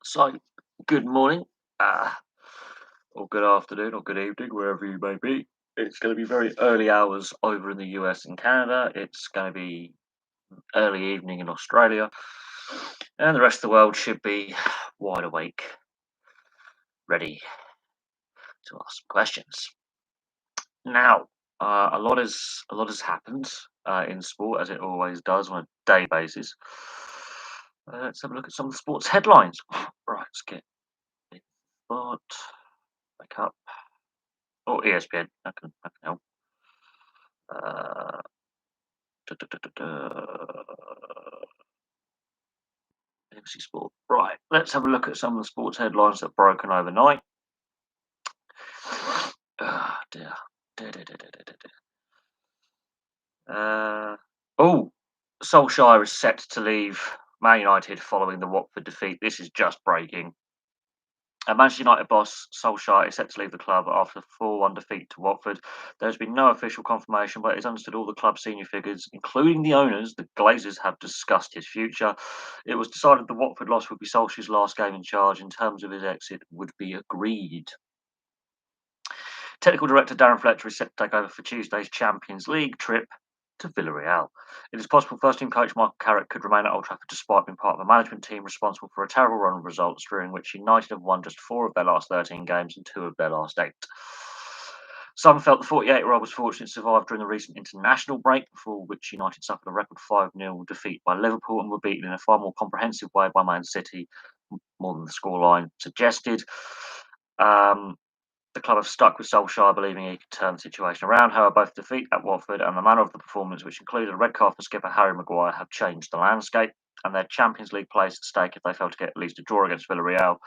So, good morning, uh, or good afternoon, or good evening, wherever you may be. It's going to be very early hours over in the US and Canada. It's going to be early evening in Australia, and the rest of the world should be wide awake, ready to ask some questions. Now, a lot has happened in sport, as it always does on a day basis. Let's have a look at some of the sports headlines. Right, let's get the sport back up. Oh, ESPN. I can help. Uh, duh, duh, duh, duh, duh. MC Sport. Right. Let's have a look at some of the sports headlines that broken overnight. Ah, dear. Dear, dear, dear, dear, dear, dear. Oh, Solskjaer is set to leave Man United following the Watford defeat. This is just breaking. Manchester United boss Solskjaer is set to leave the club after a 4-1 defeat to Watford. There has been no official confirmation, but it's understood all the club's senior figures, including the owners, the Glazers, have discussed his future. It was decided the Watford loss would be Solskjaer's last game in charge. In terms of his exit, would be agreed. Technical director Darren Fletcher is set to take over for Tuesday's Champions League trip to Villarreal. It is possible first team coach Michael Carrick could remain at Old Trafford despite being part of a management team responsible for a terrible run of results, during which United have won just 4 of their last 13 games and 2 of their last 8. Some felt the 48-year-old was fortunate to survive during the recent international break, before which United suffered a record 5-0 defeat by Liverpool and were beaten in a far more comprehensive way by Man City, more than the scoreline suggested. The club have stuck with Solskjaer, believing he could turn the situation around. However, both defeat at Watford and the manner of the performance, which included a red card for skipper Harry Maguire, have changed the landscape, and their Champions League place at stake if they fail to get at least a draw against Villarreal.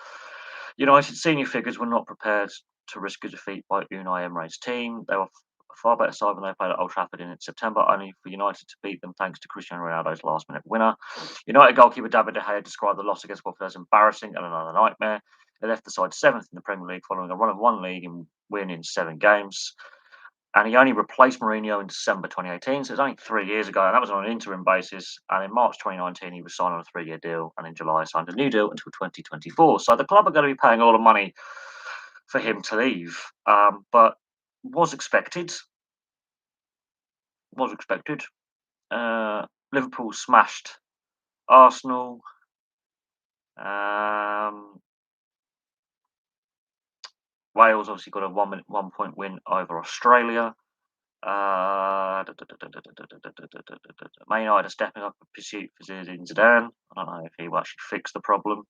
United senior figures were not prepared to risk a defeat by Unai Emery's team. They were a far better side when they played at Old Trafford in September, only for United to beat them thanks to Cristiano Ronaldo's last-minute winner. United goalkeeper David De Gea described the loss against Watford as embarrassing and another nightmare. They left the side 7th in the Premier League following a run of one league and win in 7 games. And he only replaced Mourinho in December 2018, so it's only 3 years ago, and that was on an interim basis. And in March 2019, he was signed on a 3-year deal, and in July, signed a new deal until 2024. So the club are going to be paying a lot of money for him to leave, but was expected. Was expected. Liverpool smashed Arsenal. Wales obviously got a 1 point win over Australia. Man United are stepping up in pursuit for Zinedine Zidane. I don't know if he will actually fix the problem.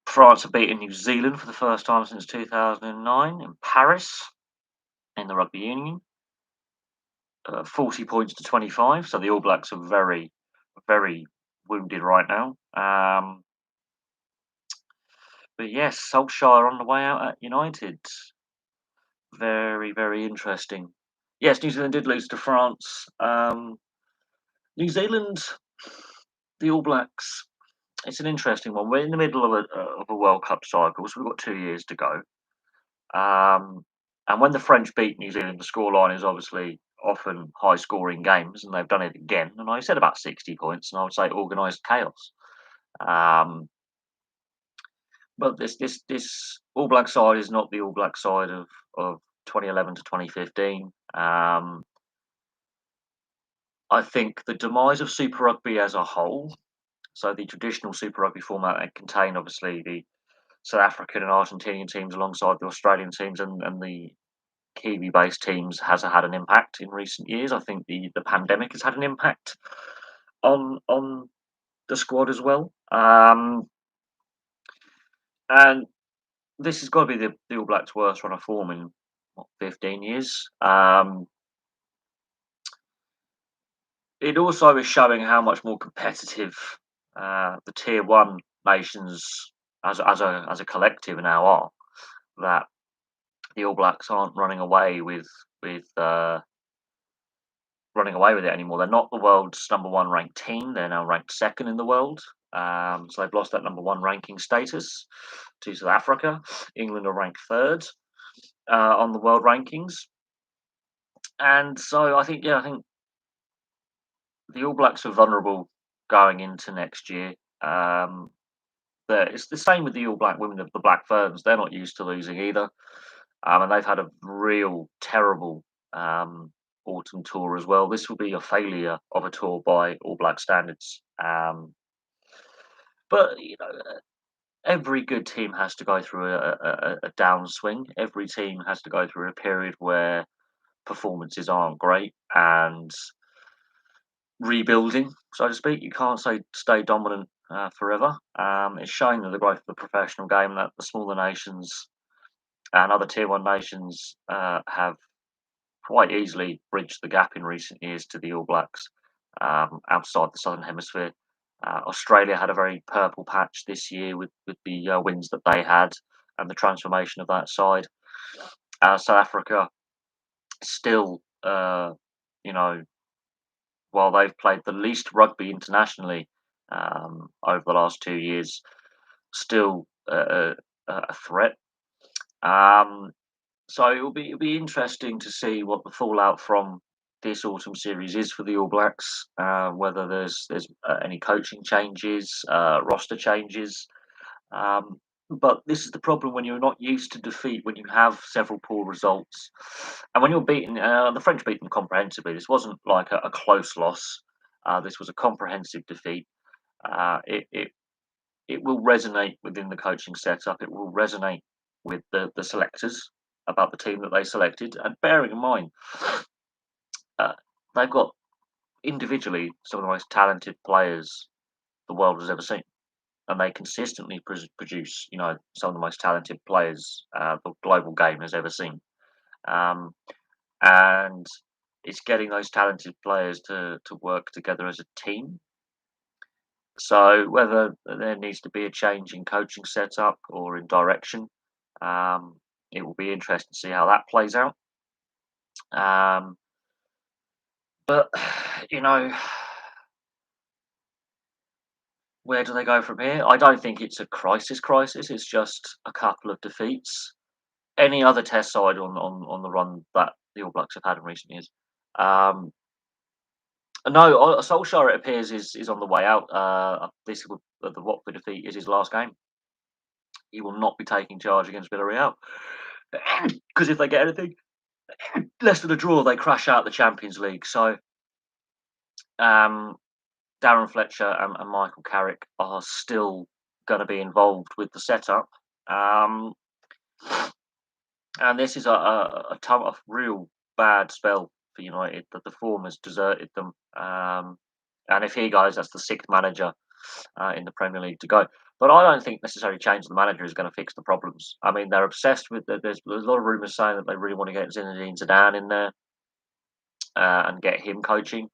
France have beaten New Zealand for the first time since 2009 in Paris in the Rugby Union. 40 points to 25, so the All Blacks are very, very wounded right now. But yes, Solskjaer on the way out at United. Very, very interesting. Yes, New Zealand did lose to France. New Zealand, the All Blacks. It's an interesting one. We're in the middle of a World Cup cycle, so we've got 2 years to go. And when the French beat New Zealand, the scoreline is obviously often high scoring games, and they've done it again. And I said about 60 points, and I would say organised chaos. But this All Black side is not the All Black side of 2011 to 2015. I think the demise of Super Rugby as a whole, so the traditional Super Rugby format that contained obviously the South African and Argentinian teams alongside the Australian teams and the Kiwi-based teams, has had an impact in recent years. I think the pandemic has had an impact on the squad as well. And this has got to be the All Blacks' worst run of form in 15 years. It also is showing how much more competitive the Tier One nations as a collective now are. That the All Blacks aren't running away with running away with it anymore. They're not the world's number one ranked team. They're now ranked second in the world. So they've lost that number one ranking status to South Africa. England are ranked third on the world rankings. And so I think the All Blacks are vulnerable going into next year. It's the same with the All Black women of the Black Ferns. They're not used to losing either. And they've had a real terrible autumn tour as well. This will be a failure of a tour by All Black standards. But every good team has to go through a downswing. Every team has to go through a period where performances aren't great and rebuilding, so to speak. You can't stay dominant forever. It's showing that the growth of the professional game that the smaller nations and other tier one nations have quite easily bridged the gap in recent years to the All Blacks outside the Southern Hemisphere. Australia had a very purple patch this year with the wins that they had and the transformation of that side. South Africa still, you know, while they've played the least rugby internationally over the last 2 years, still a threat. So it'll be interesting to see what the fallout from this autumn series is for the All Blacks. Whether there's any coaching changes, roster changes. But this is the problem when you're not used to defeat, when you have several poor results, and when you're beaten. The French beat them comprehensively. This wasn't like a close loss. This was a comprehensive defeat. It will resonate within the coaching setup. It will resonate with the selectors about the team that they selected. And bearing in mind, uh, they've got individually some of the most talented players the world has ever seen. And they consistently produce, some of the most talented players the global game has ever seen. Um, and it's getting those talented players to work together as a team. So whether there needs to be a change in coaching setup or in direction, it will be interesting to see how that plays out. But where do they go from here? I don't think it's a crisis. It's just a couple of defeats. Any other test side on the run that the All Blacks have had in recent years. No, Solskjaer, it appears, is on the way out. The Watford defeat is his last game. He will not be taking charge against Villarreal because if they get anything less than a draw, they crash out the Champions League. So, Darren Fletcher and Michael Carrick are still going to be involved with the setup. And this is a real bad spell for United, that the form has deserted them. And if he goes, that's the sixth manager in the Premier League to go. But I don't think necessarily changing the manager is going to fix the problems. I mean, they're obsessed with. There's a lot of rumours saying that they really want to get Zinedine Zidane in there and get him coaching.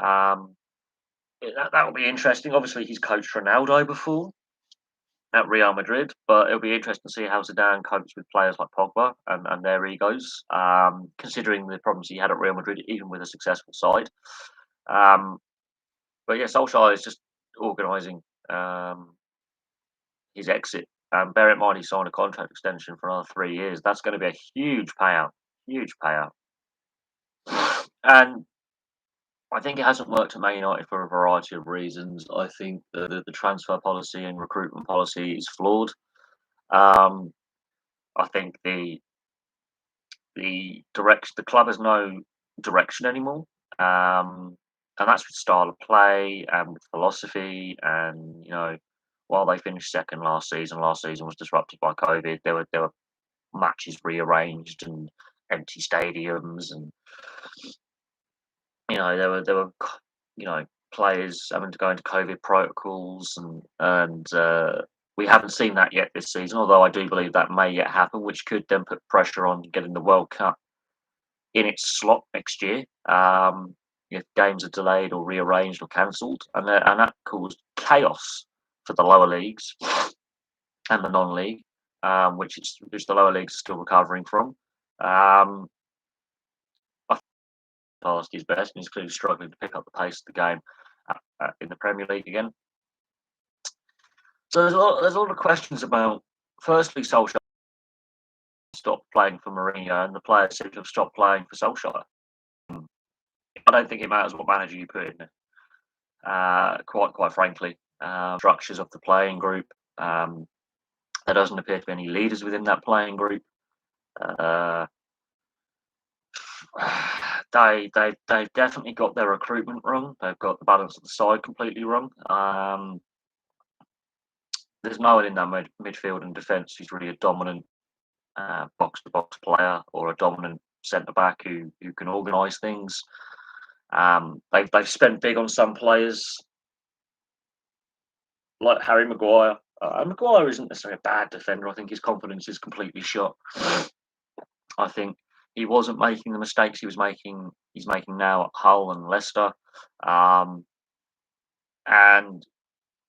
That will be interesting. Obviously, he's coached Ronaldo before at Real Madrid, but it'll be interesting to see how Zidane copes with players like Pogba and their egos, considering the problems he had at Real Madrid, even with a successful side. But yeah, Solskjaer is just organising his exit. Bear in mind, he signed a contract extension for another 3 years. That's going to be a huge payout, huge payout. And I think it hasn't worked at Man United for a variety of reasons. I think the transfer policy and recruitment policy is flawed. I think the club has no direction anymore, and that's with style of play and with philosophy. And while they finished second last season was disrupted by COVID. There were matches rearranged and empty stadiums, and there were players having to go into COVID protocols, and we haven't seen that yet this season. Although I do believe that may yet happen, which could then put pressure on getting the World Cup in its slot next year. If games are delayed or rearranged or cancelled, and that caused chaos for the lower leagues and the non-league, which the lower leagues are still recovering from. past his best, and he's clearly struggling to pick up the pace of the game in the Premier League again. So there's a lot of questions about, firstly, Solskjaer stopped playing for Mourinho, and the players seem to have stopped playing for Solskjaer. I don't think it matters what manager you put in there. Quite frankly, structures of the playing group. There doesn't appear to be any leaders within that playing group. Uh, they've definitely got their recruitment wrong. They've got the balance of the side completely wrong. There's no one in that midfield and defence who's really a dominant box-to-box player or a dominant centre back who can organise things. They've spent big on some players like Harry Maguire. Maguire isn't necessarily a bad defender. I think his confidence is completely shot. I think he wasn't making the mistakes he's making now at Hull and Leicester. And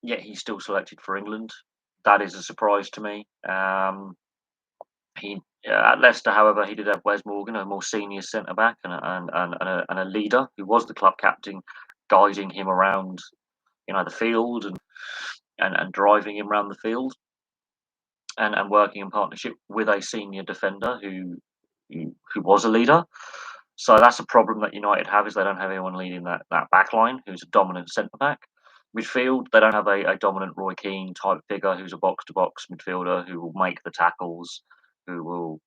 yet he's still selected for England. That is a surprise to me. He at Leicester, however, he did have Wes Morgan, a more senior centre back and a leader who was the club captain, guiding him around, the field and driving him around the field, and working in partnership with a senior defender who was a leader. So that's a problem that United have, is they don't have anyone leading that back line who's a dominant centre back. Midfield, they don't have a dominant Roy Keane type figure who's a box to box midfielder who will make the tackles, who will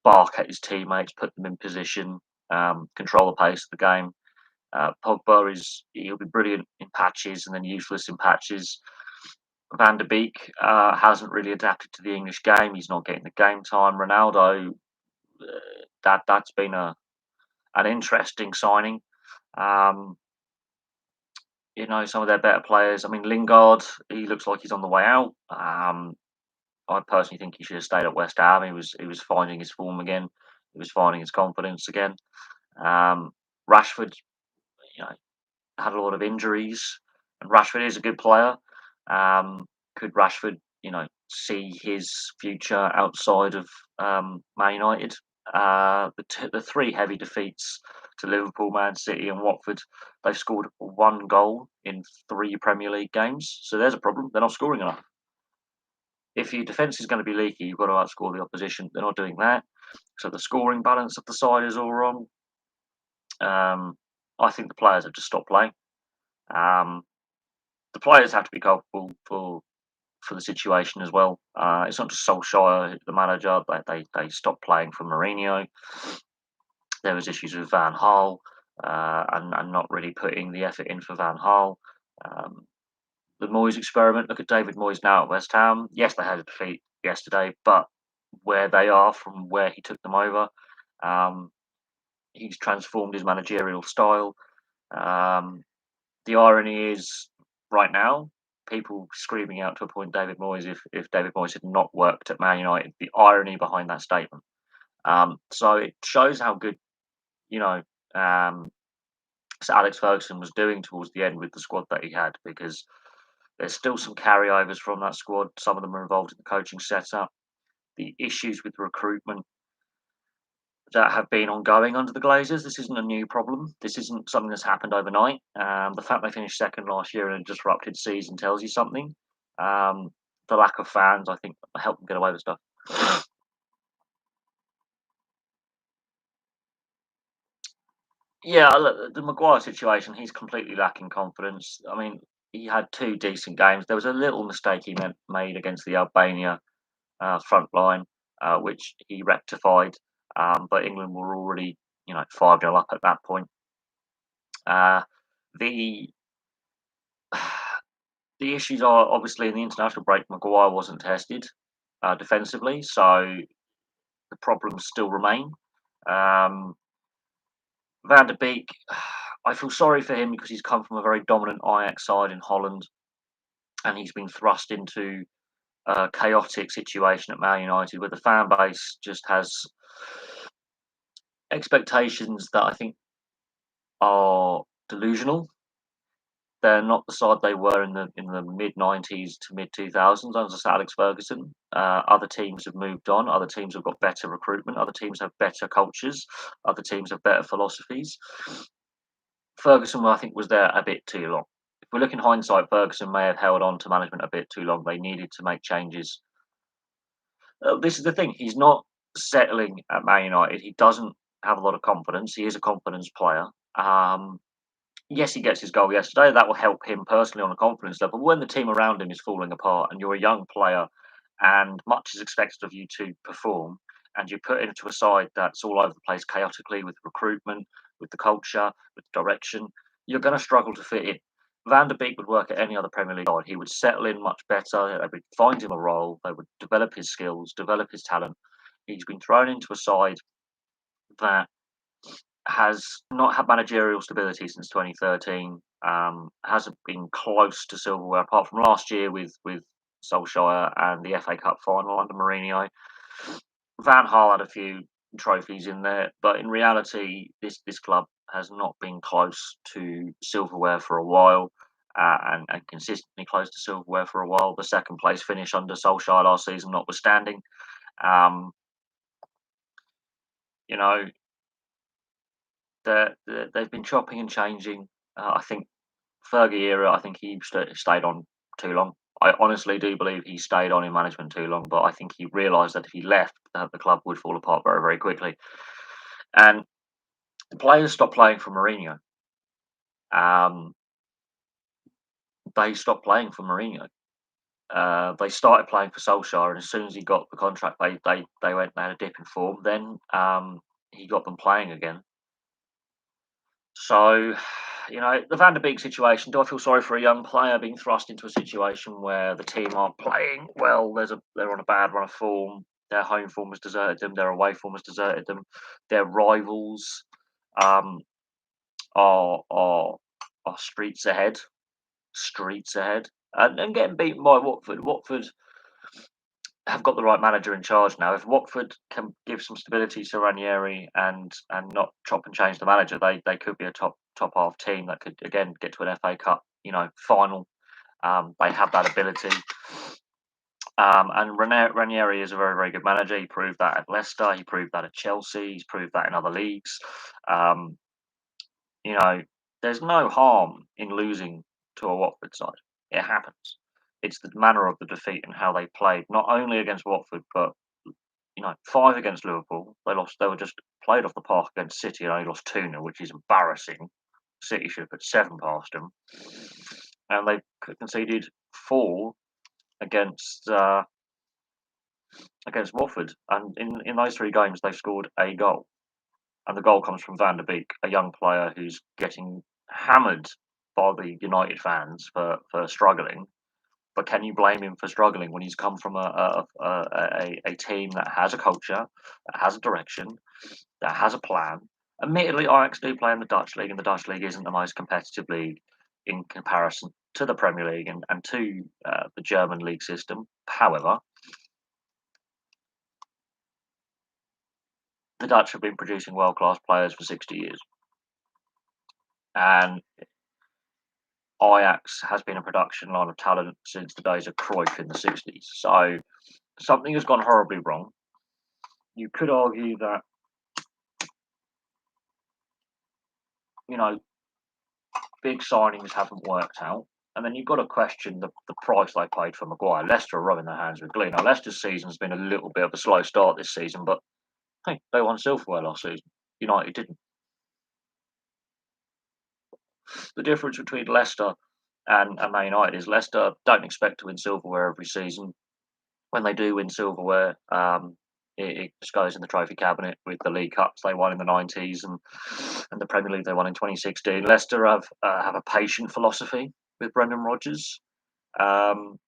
bark at his teammates, put them in position, control the pace of the game. Pogba he'll be brilliant in patches and then useless in patches. Van der Beek hasn't really adapted to the English game. He's not getting the game time. Ronaldo, that's been an interesting signing. Some of their better players. I mean, Lingard, he looks like he's on the way out. I personally think he should have stayed at West Ham. He was finding his form again. He was finding his confidence again. Rashford, had a lot of injuries, and Rashford is a good player. Could Rashford, see his future outside of Man United? The three heavy defeats to Liverpool, Man City, and Watford, they've scored one goal in 3 Premier League games. So there's a problem. They're not scoring enough. If your defence is going to be leaky, you've got to outscore the opposition. They're not doing that. So the scoring balance of the side is all wrong. I think the players have just stopped playing. The players have to be culpable for the situation as well. It's not just Solskjaer, the manager. They stopped playing for Mourinho. There was issues with Van Gaal and not really putting the effort in for Van Gaal. The Moyes experiment. Look at David Moyes now at West Ham. Yes, they had a defeat yesterday, but where they are from where he took them over, he's transformed his managerial style. The irony is, right now, people screaming out to appoint David Moyes if David Moyes had not worked at Man United. The irony behind that statement. So it shows how good, Sir Alex Ferguson was doing towards the end with the squad that he had, because there's still some carryovers from that squad. Some of them are involved in the coaching setup. The issues with recruitment that have been ongoing under the Glazers. This isn't a new problem. This isn't something that's happened overnight. The fact they finished second last year in a disrupted season tells you something. The lack of fans, I think, helped them get away with stuff. Yeah, look, the Maguire situation, he's completely lacking confidence. I mean, he had 2 decent games. There was a little mistake he made against the Albania front line, which he rectified. But England were already, 5-0 up at that point. The the issues are obviously in the international break. Maguire wasn't tested defensively, so the problems still remain. Van der Beek, I feel sorry for him because he's come from a very dominant Ajax side in Holland, and he's been thrust into a chaotic situation at Man United, where the fan base just has expectations that I think are delusional. They're not the side they were in the mid-90s to mid-2000s under Sir Alex Ferguson. Other teams have moved on. Other teams have got better recruitment. Other teams have better cultures. Other teams have better philosophies. Ferguson, I think, was there a bit too long. If we look in hindsight, Ferguson may have held on to management a bit too long. They needed to make changes. This is the thing. He's not settling at Man United. He doesn't have a lot of confidence. He is a confidence player. Yes, he gets his goal yesterday. That will help him personally on a confidence level. When the team around him is falling apart and you're a young player and much is expected of you to perform, and you put into a side that's all over the place chaotically with recruitment, with the culture, with the direction, you're going to struggle to fit in. Van der Beek would work at any other Premier League side. He would settle in much better. They would find him a role. They would develop his skills, develop his talent. He's been thrown into a side that has not had managerial stability since 2013. Hasn't been close to silverware apart from last year with Solskjaer and the FA Cup final under Mourinho. Van Gaal had a few trophies in there, but in reality, this club has not been close to silverware for a while. And consistently close to silverware for a while. The second place finish under Solskjaer last season, notwithstanding. Um, you know, they've been chopping and changing. I think Fergie era, I think he stayed on too long. I honestly do believe he stayed on in management too long, but I think he realised that if he left, the club would fall apart very, very quickly. And the players stopped playing for Mourinho. They stopped playing for Mourinho. They started playing for Solskjaer, and as soon as he got the contract, they went and had a dip in form. Then he got them playing again. So, the Van der Beek situation, do I feel sorry for a young player being thrust into a situation where the team aren't playing well? They're on a bad run of form. Their home form has deserted them. Their away form has deserted them. Their rivals um, are streets ahead, and getting beaten by Watford. Watford have got the right manager in charge now. If Watford can give some stability to Ranieri and not chop and change the manager, they could be a top half team that could again get to an FA Cup, final. They have that ability. And Ranieri is a very, very good manager. He proved that at Leicester. He proved that at Chelsea. He's proved that in other leagues. Um, there's no harm in losing to a Watford side. It happens. It's the manner of the defeat and how they played, not only against Watford, but 5 against Liverpool. They lost. They were just played off the park against City and only lost 2-0, which is embarrassing. City should have put 7 past them, and they conceded 4 against against Watford. And in those 3 games, they scored a goal, and the goal comes from Van der Beek, a young player who's getting hammered by the United fans for struggling. But can you blame him for struggling when he's come from a team that has a culture, that has a direction, that has a plan? Admittedly, Ajax do play in the Dutch league, and the Dutch league isn't the most competitive league in comparison to the Premier League and to the German league system. However, the Dutch have been producing world-class players for 60 years. And Ajax has been a production line of talent since the days of Cruyff in the 60s. So something has gone horribly wrong. You could argue that, big signings haven't worked out. And then you've got to question the price they paid for Maguire. Leicester are rubbing their hands with glee. Now, Leicester's season's been a little bit of a slow start this season, but hey, they won silverware last season. United didn't. The difference between Leicester and Man United is Leicester don't expect to win silverware every season. When they do win silverware, it just goes in the trophy cabinet with the League Cups they won in the 90s and the Premier League they won in 2016. Leicester have a patient philosophy with Brendan Rodgers. Um,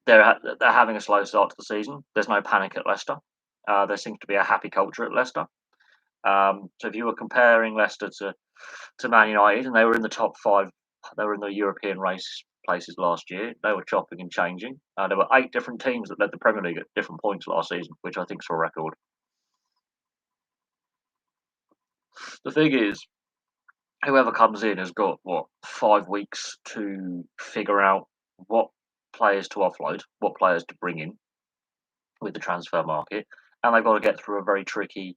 they're having a slow start to the season. There's no panic at Leicester. There seems to be a happy culture at Leicester. So if you were comparing Leicester to Man United, and they were in the top 5, they were in the European race places last year. They were chopping and changing. There were 8 different teams that led the Premier League at different points last season, which I think is a record. The thing is, whoever comes in has got what 5 weeks to figure out what players to offload, what players to bring in with the transfer market, and they've got to get through a very tricky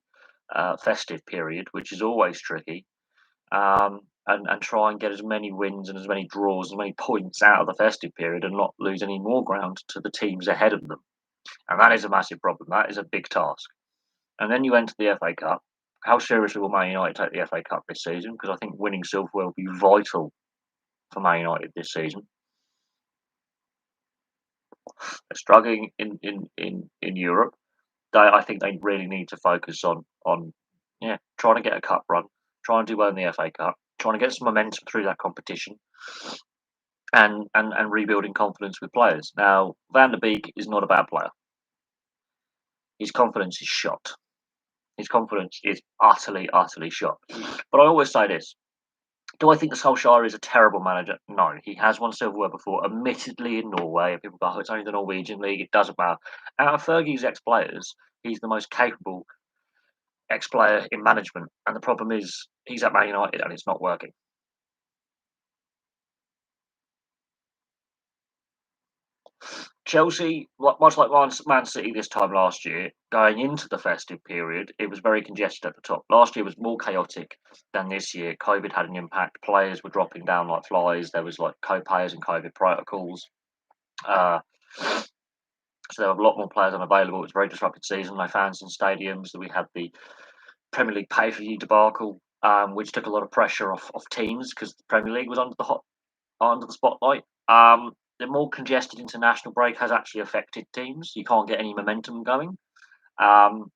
festive period, which is always tricky, and try and get as many wins and as many draws, as many points out of the festive period, and not lose any more ground to the teams ahead of them. And that is a massive problem. That is a big task. And then you enter the FA Cup. How seriously will Man United take the FA Cup this season? Because I think winning silverware will be vital for Man United this season. They're struggling in Europe. I think they really need to focus on trying to get a cup run, trying to do well in the FA Cup, trying to get some momentum through that competition, and rebuilding confidence with players. Now, Van der Beek is not a bad player. His confidence is shot. His confidence is utterly, utterly shot. But I always say this: do I think that Solskjaer is a terrible manager? No, he has won silverware before, admittedly in Norway. And people go, oh, it's only the Norwegian league, it doesn't matter. Out of Fergie's ex-players, he's the most capable ex-player in management. And the problem is, he's at Man United and it's not working. Chelsea, much like Man City this time last year, going into the festive period, it was very congested at the top. Last year was more chaotic than this year. COVID had an impact. Players were dropping down like flies. There was like co-payers and COVID protocols. Uh, so there were a lot more players unavailable. It was a very disrupted season. No fans in stadiums. We had the Premier League pay-per-view debacle, which took a lot of pressure off teams because the Premier League was under the spotlight. The more congested international break has actually affected teams. You can't get any momentum going, um,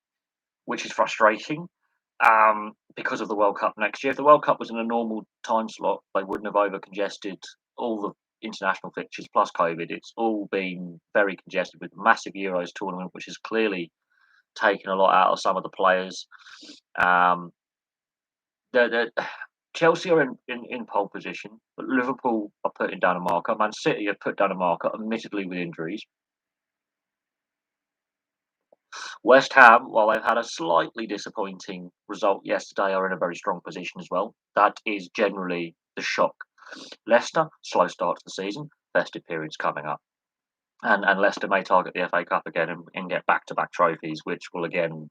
which is frustrating because of the World Cup next year. If the World Cup was in a normal time slot, they wouldn't have over congested all the international fixtures plus COVID. It's all been very congested with massive Euros tournament, which has clearly taken a lot out of some of the players. Um, the Chelsea are in pole position, but Liverpool are putting down a marker. Man City have put down a marker, admittedly with injuries. West Ham, while they've had a slightly disappointing result yesterday, are in a very strong position as well. That is generally the shock. Leicester, slow start to the season, festive periods coming up. And Leicester may target the FA Cup again and get back-to-back trophies, which will again,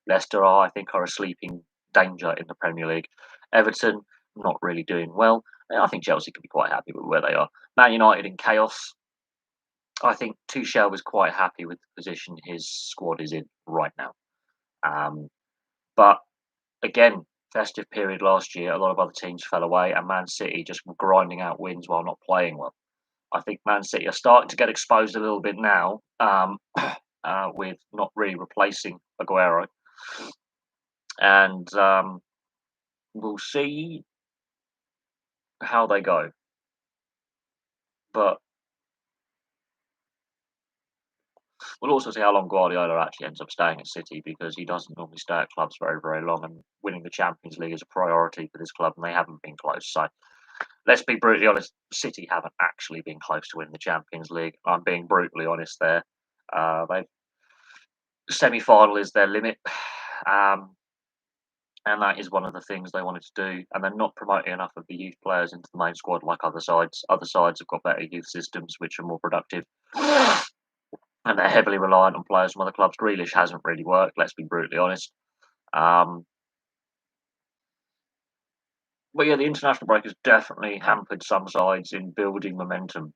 Leicester I think, are a sleeping danger in the Premier League. Everton, not really doing well. I think Chelsea could be quite happy with where they are. Man United in chaos. I think Tuchel was quite happy with the position his squad is in right now. But again, festive period last year, a lot of other teams fell away, and Man City just were grinding out wins while not playing well. I think Man City are starting to get exposed a little bit now, with not really replacing Aguero, and we'll see how they go. But we'll also see how long Guardiola actually ends up staying at City, because he doesn't normally stay at clubs very, very long, and winning the Champions League is a priority for this club, and they haven't been close. So let's be brutally honest, City haven't actually been close to winning the Champions League. I'm being brutally honest there. They've semi-final is their limit, and that is one of the things they wanted to do. And they're not promoting enough of the youth players into the main squad like other sides. Other sides have got better youth systems, which are more productive, and they're heavily reliant on players from other clubs. Grealish hasn't really worked. Let's be brutally honest. Um, but yeah, the international break has definitely hampered some sides in building momentum.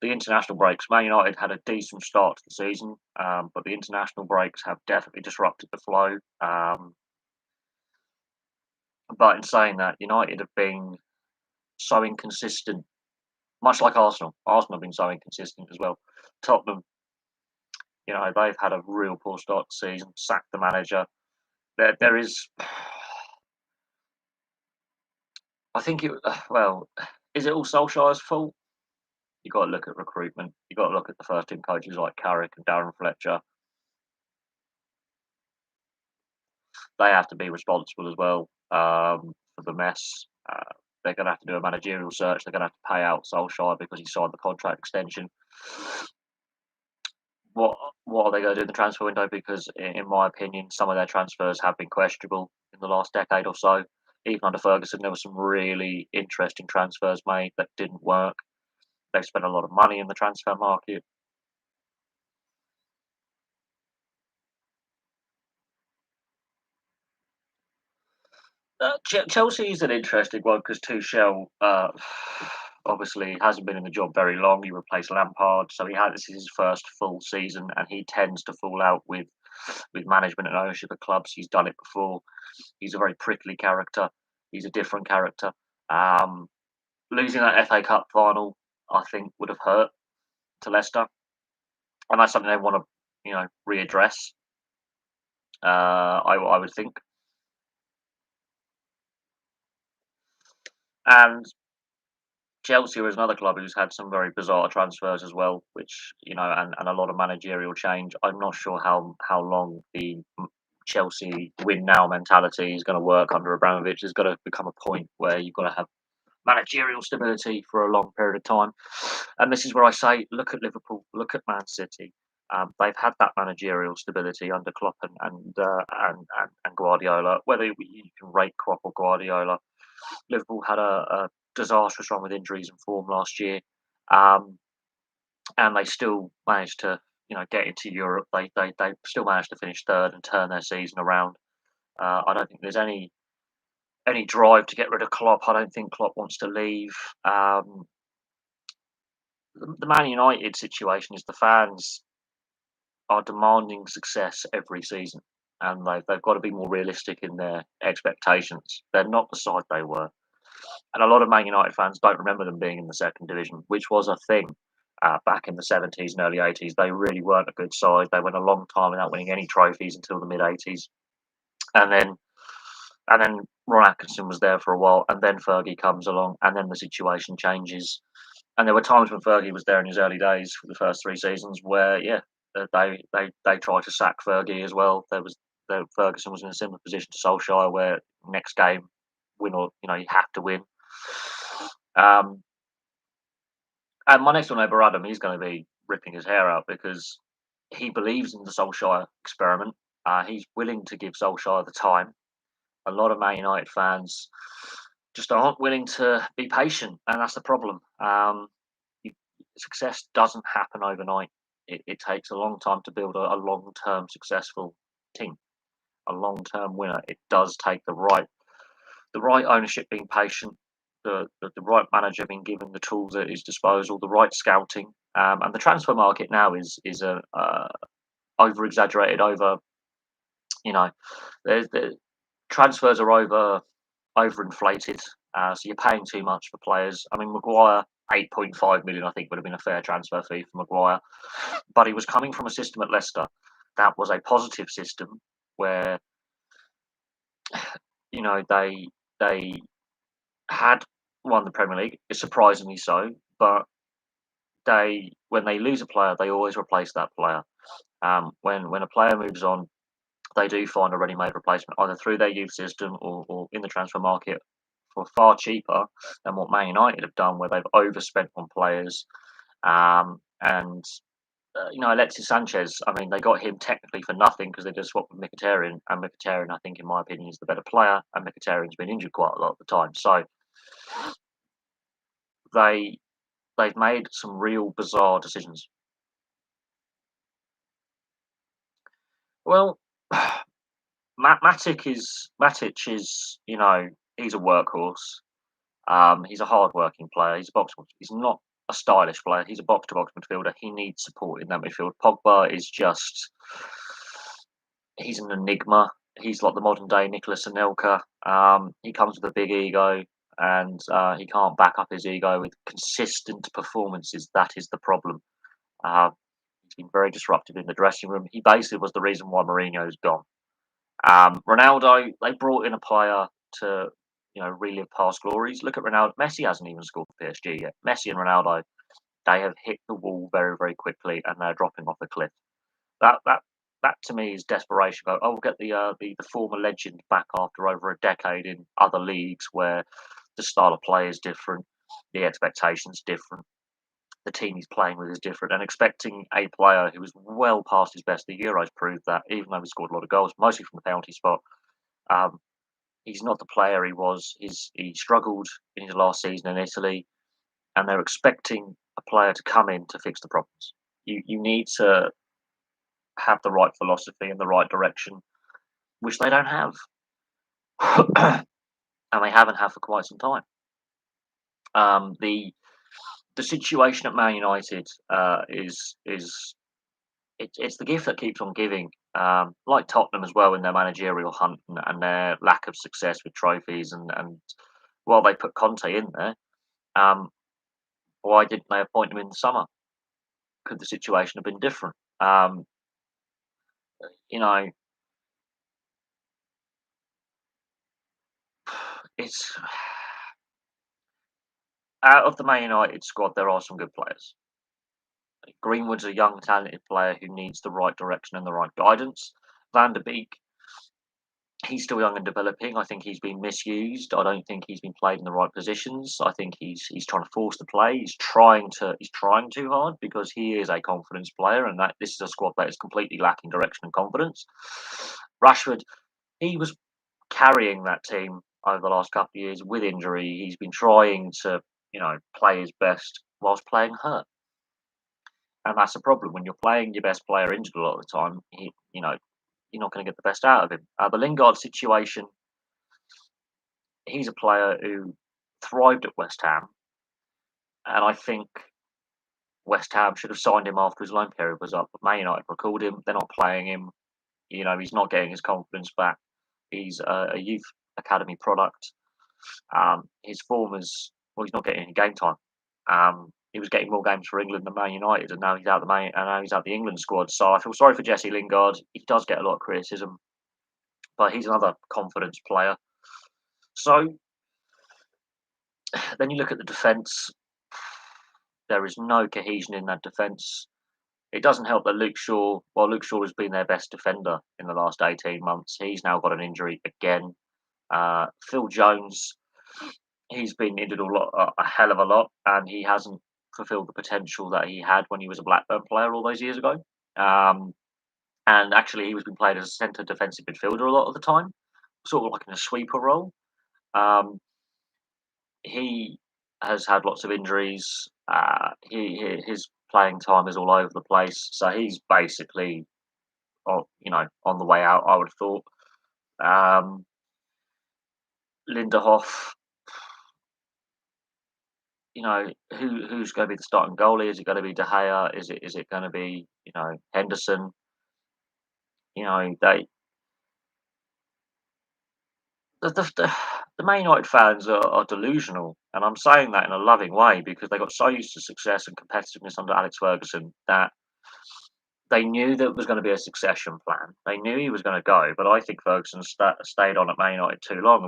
The international breaks, Man United had a decent start to the season, but the international breaks have definitely disrupted the flow. But in saying that, United have been so inconsistent, much like Arsenal. Arsenal have been so inconsistent as well. Tottenham, they've had a real poor start to the season, sacked the manager. There is, I think is it all Solskjaer's fault? You've got to look at recruitment. You've got to look at the first team coaches like Carrick and Darren Fletcher. They have to be responsible as well for the mess. They're going to have to do a managerial search. They're going to have to pay out Solskjaer because he signed the contract extension. what what are they going to do in the transfer window? Because in my opinion, some of their transfers have been questionable in the last decade or so. Even under Ferguson, there were some really interesting transfers made that didn't work. They've spent a lot of money in the transfer market. Chelsea is an interesting one because Tuchel obviously hasn't been in the job very long. He replaced Lampard, so this is his first full season, and he tends to fall out with management and ownership of clubs. He's done it before. He's a very prickly character. He's a different character. Um, Losing that FA Cup final, I think, would have hurt to Leicester, and that's something they want to, readdress. I would think, and Chelsea is another club who's had some very bizarre transfers as well, which and a lot of managerial change. I'm not sure how long the Chelsea win now mentality is going to work under Abramovich. There's got to become a point where you've got to have managerial stability for a long period of time. And this is where I say, look at Liverpool, look at Man City. They've had that managerial stability under Klopp and Guardiola. Whether you can rate Klopp or Guardiola, Liverpool had a disastrous run with injuries and form last year, um, and they still managed to get into Europe. They still managed to finish third and turn their season around. I don't think there's any drive to get rid of Klopp. I don't think Klopp wants to leave. The Man United situation is the fans are demanding success every season, and they've got to be more realistic in their expectations. They're not the side they were, and a lot of Man United fans don't remember them being in the second division, which was a thing back in the 70s and early 80s. They really weren't a good side. They went a long time without winning any trophies until the mid 80s, and then Ron Atkinson was there for a while, and then Fergie comes along, and then the situation changes. And there were times when Fergie was there in his early days for the first three seasons where, yeah, they tried to sack Fergie as well. Ferguson was in a similar position to Solskjaer, where next game, win or you have to win. Um, and my next door neighbour Adam, he's going to be ripping his hair out because he believes in the Solskjaer experiment. He's willing to give Solskjaer the time. A lot of Man United fans just aren't willing to be patient, and that's the problem. Success doesn't happen overnight. It takes a long time to build a long-term successful team, a long-term winner. It does take the right ownership being patient, the right manager being given the tools at his disposal, the right scouting, and the transfer market now is a over exaggerated, over you know, the transfers are overinflated. So you're paying too much for players. I mean, Maguire, 8.5 million, I think, would have been a fair transfer fee for Maguire. But he was coming from a system at Leicester that was a positive system where, they had won the Premier League, surprisingly so. But when they lose a player, they always replace that player. When a player moves on, they do find a ready-made replacement either through their youth system or in the transfer market for far cheaper than what Man United have done, where they've overspent on players. And Alexis Sanchez. I mean, they got him technically for nothing because they just swapped with Mkhitaryan, and Mkhitaryan, I think, in my opinion, is the better player, and Mkhitaryan's been injured quite a lot of the time. So they they've made some real bizarre decisions. Well, Matic is he's a workhorse. He's a hard-working player. He's a box. He's not a stylish player. He's a box-to-box midfielder. He needs support in that midfield. Pogba is just he's an enigma. He's like the modern day Nicolas Anelka. He comes with a big ego, and he can't back up his ego with consistent performances. That is the problem. Uh, he's been very disruptive in the dressing room. He basically was the reason why Mourinho's gone. Ronaldo, they brought in a player to relive past glories. Look at Ronaldo. Messi hasn't even scored for PSG yet. Messi and Ronaldo, they have hit the wall very, very quickly, and they're dropping off the cliff. That to me is desperation. Go, oh, we'll get the former legend back after over a decade in other leagues where the style of play is different, the expectations different. the team he's playing with is different, and expecting a player who is well past his best. The Euros proved that, even though he scored a lot of goals, mostly from the penalty spot. Um, he's not the player he was. He struggled in his last season in Italy, and they're expecting a player to come in to fix the problems. You need to have the right philosophy and the right direction, which they don't have, and they haven't had for quite some time. The situation at Man United is it's the gift that keeps on giving. Like Tottenham as well in their managerial hunt and their lack of success with trophies, and while they put Conte in there, um, why didn't they appoint him in the summer? Could the situation have been different? You know, it's out of the Man United squad, there are some good players. Greenwood's a young, talented player who needs the right direction and the right guidance. Van der Beek, he's still young and developing. I think he's been misused. I don't think he's been played in the right positions. I think he's trying to force the play. He's trying too hard because he is a confidence player, and that this is a squad that is completely lacking direction and confidence. Rashford, he was carrying that team over the last couple of years with injury. He's been trying to, play his best whilst playing hurt. And that's a problem when you're playing your best player injured a lot of the time. You're not going to get the best out of him. The Lingard situation, he's a player who thrived at West Ham, and I think West Ham should have signed him after his loan period was up. But Man United recalled him. They're not playing him. He's not getting his confidence back. He's a youth academy product. His form is well, he's not getting any game time. He was getting more games for England than Man United, and now he's out the England squad. So I feel sorry for Jesse Lingard. He does get a lot of criticism, but he's another confidence player. So then you look at the defence. There is no cohesion in that defence. It doesn't help that Luke Shaw has been their best defender in the last 18 months. He's now got an injury again. Phil Jones, he's been injured a hell of a lot, and he hasn't fulfilled the potential that he had when he was a Blackburn player all those years ago. Um, and actually, he was being played as a centre defensive midfielder a lot of the time, sort of like in a sweeper role. Um, he has had lots of injuries. His playing time is all over the place, so he's basically, on the way out. I would have thought. Um, Lindehoff, who's going to be the starting goalie? Is it going to be De Gea? Is it going to be Henderson? They the Man United fans are delusional, and I'm saying that in a loving way because they got so used to success and competitiveness under Alex Ferguson that they knew there was going to be a succession plan. They knew he was going to go, but I think Ferguson stayed on at Man United too long.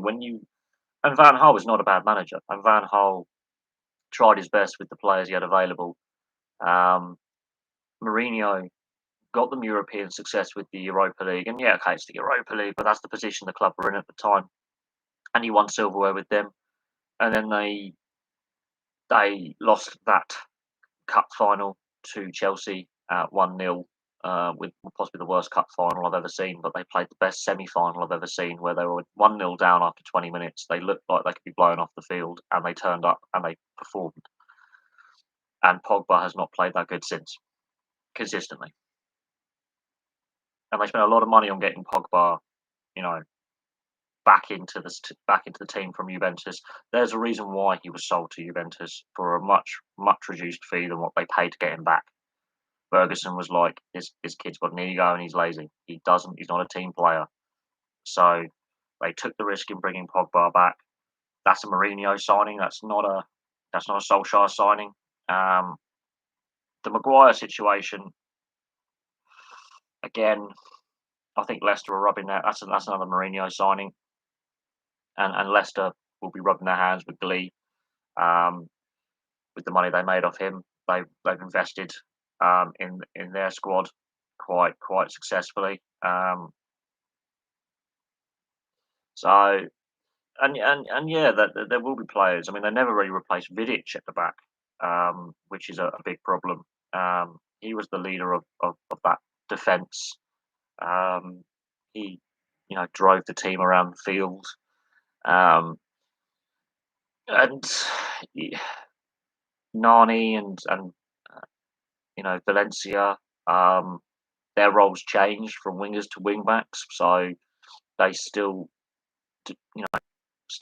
And Van Gaal was not a bad manager, and Van Gaal tried his best with the players he had available. Um, Mourinho got them European success with the Europa League, and yeah, okay, it's the Europa League, but that's the position the club were in at the time, and he won silverware with them. And then they lost that cup final to Chelsea at 1-0, with possibly the worst cup final I've ever seen. But they played the best semi-final I've ever seen, where they were 1-0 down after 20 minutes. They looked like they could be blown off the field, and they turned up and they performed. And Pogba has not played that good since, consistently. And they spent a lot of money on getting Pogba, you know, back into the team from Juventus. There's a reason why he was sold to Juventus for a much reduced fee than what they paid to get him back. Ferguson was like, this kid's got an ego and he's lazy. He's not a team player. So they took the risk in bringing Pogba back. That's a Mourinho signing. That's not a Solskjaer signing. Um, the Maguire situation, again, I think Leicester are rubbing that. That's another Mourinho signing, and Leicester will be rubbing their hands with glee, um, with the money they made off him. They've invested, in their squad quite successfully. So and yeah, that there will be players. I mean, they never really replaced Vidic at the back. which is a big problem. He was the leader of that defence. Um, he, drove the team around the field. Um, and y- Nani and Valencia, um, their roles changed from wingers to wing backs, so they still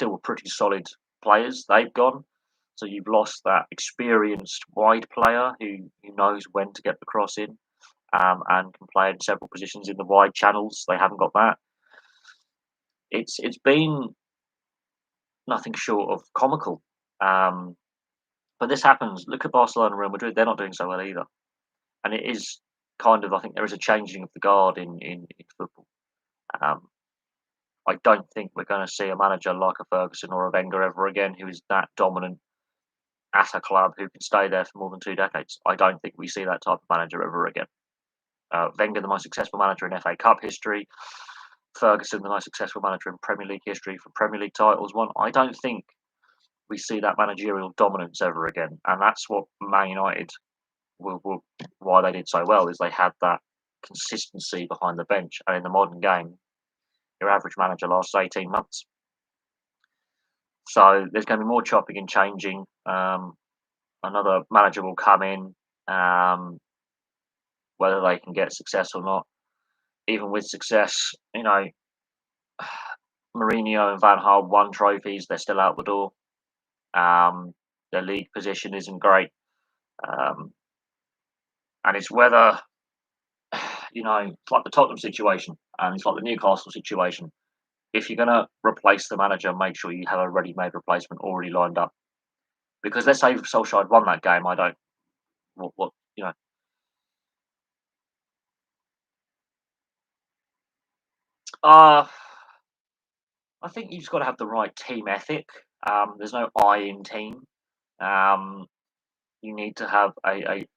were pretty solid players. They've gone, so you've lost that experienced wide player who knows when to get the cross in, and can play in several positions in the wide channels. They haven't got that. It's been nothing short of comical. Um, but this happens. Look at Barcelona and Real Madrid; they're not doing so well either. And it is kind of, I think there is a changing of the guard in football. Um, I don't think we're going to see a manager like a Ferguson or a Wenger ever again who is that dominant at a club who can stay there for more than 2 decades. I don't think we see that type of manager ever again. Wenger, the most successful manager in FA Cup history. Ferguson, the most successful manager in Premier League history for Premier League titles won. I don't think we see that managerial dominance ever again. And that's what Man United why they did so well is they had that consistency behind the bench. And in the modern game, your average manager lasts 18 months. So there's going to be more chopping and changing. Another manager will come in, whether they can get success or not. Even with success, Mourinho and Van Gaal won trophies. They're still out the door. Their league position isn't great. Um, and it's whether, it's like the Tottenham situation and it's like the Newcastle situation. If you're going to replace the manager, make sure you have a ready-made replacement already lined up. Because let's say Solskjaer had won that game, I don't. What you know? Uh I think you've just got to have the right team ethic. There's no I in team. Um, you need to have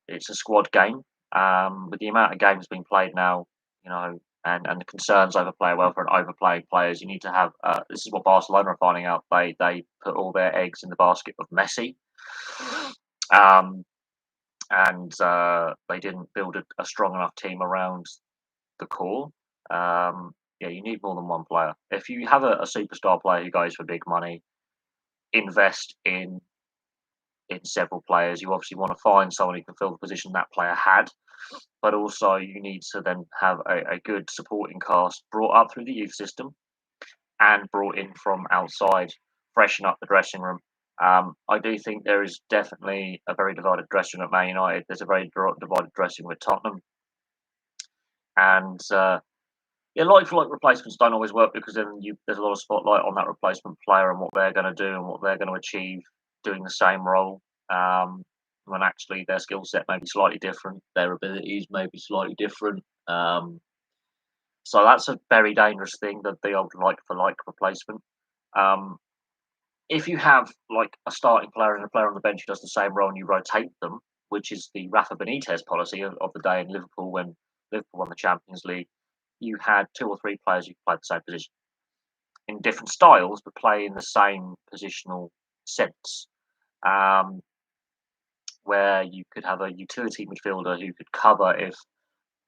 it's a squad game. With the amount of games being played now, and the concerns over player welfare and overplaying players, you need to have. This is what Barcelona are finding out. They put all their eggs in the basket of Messi, um, and they didn't build a strong enough team around the core. Yeah, you need more than one player. If you have a superstar player who goes for big money, invest in several players. You obviously want to find someone who can fill the position that player had, but also you need to then have a good supporting cast brought up through the youth system and brought in from outside, freshen up the dressing room. I do think there is definitely a very divided dressing room at Man United. There's a very divided dressing room at Tottenham, and yeah, like for like replacements don't always work because then there's a lot of spotlight on that replacement player and what they're going to do and what they're going to achieve doing the same role. Um, when actually their skill set may be slightly different, their abilities may be slightly different. So that's a very dangerous thing, that the old like for like replacement. Um, if you have like a starting player and a player on the bench who does the same role and you rotate them, which is the Rafa Benitez policy of the day in Liverpool when Liverpool won the Champions League, you had two or three players who played the same position in different styles, but play in the same positional sense. Um, where you could have a utility midfielder who could cover if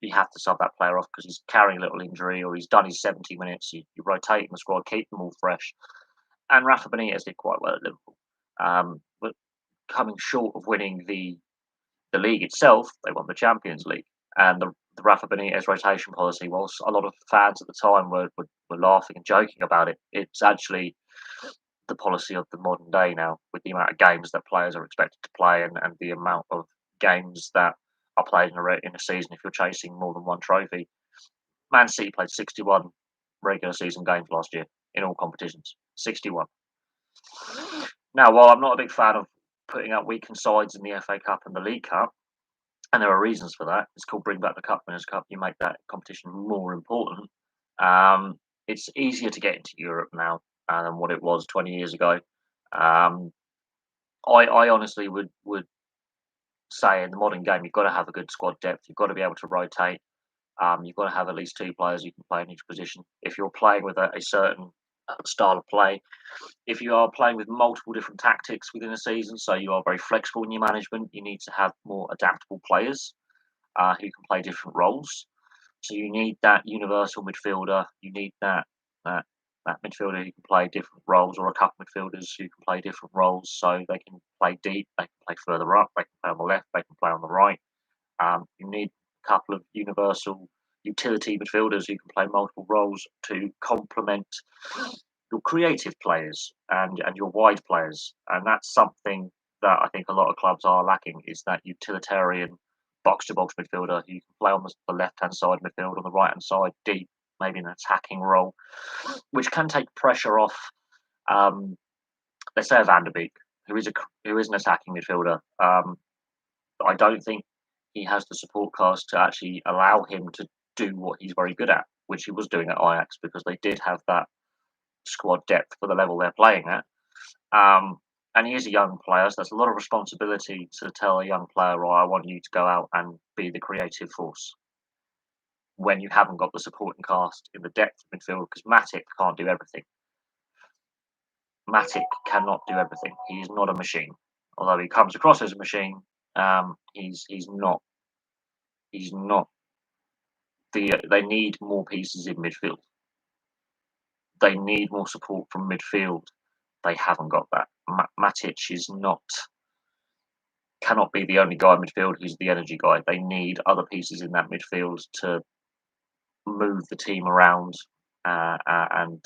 you have to sub that player off because he's carrying a little injury or he's done his 70 minutes. You rotate in the squad, keep them all fresh. And Rafa Benitez did quite well at Liverpool. But coming short of winning the league itself, they won the Champions League. And the Rafa Benitez rotation policy, whilst a lot of fans at the time were laughing and joking about it, it's actually the policy of the modern day now, with the amount of games that players are expected to play and the amount of games that are played in a season if you're chasing more than one trophy. Man City played 61 regular season games last year in all competitions. 61. Now, while I'm not a big fan of putting out weakened sides in the FA Cup and the League Cup, and there are reasons for that. It's called Bring Back the Cup Winners' Cup. You make that competition more important. It's easier to get into Europe now than what it was 20 years ago. Um, I honestly would say in the modern game, you've got to have a good squad depth. You've got to be able to rotate. You've got to have at least two players who can play in each position. If you're playing with a certain style of play. If you are playing with multiple different tactics within a season, so you are very flexible in your management, you need to have more adaptable players who can play different roles. So you need that universal midfielder. You need that that midfielder who can play different roles, or a couple of midfielders who can play different roles. So they can play deep, they can play further up, they can play on the left, they can play on the right. You need a couple of universal utility midfielders who can play multiple roles to complement your creative players and your wide players. And that's something that I think a lot of clubs are lacking, is that utilitarian box to box midfielder who can play on the left hand side midfield, on the right hand side deep, maybe an attacking role, which can take pressure off. Um, let's say Van der Beek, who is an attacking midfielder. I don't think he has the support cast to actually allow him to do what he's very good at, which he was doing at Ajax, because they did have that squad depth for the level they're playing at. Um, and he is a young player, so there's a lot of responsibility to tell a young player, "Right, I want you to go out and be the creative force," when you haven't got the supporting cast in the depth of midfield, because Matic can't do everything. Matic cannot do everything. He is not a machine. Although he comes across as a machine, he's not. He's not. They need more pieces in midfield. They need more support from midfield. They haven't got that. Matic is not. Cannot be the only guy in midfield who's the energy guy. They need other pieces in that midfield to move the team around. And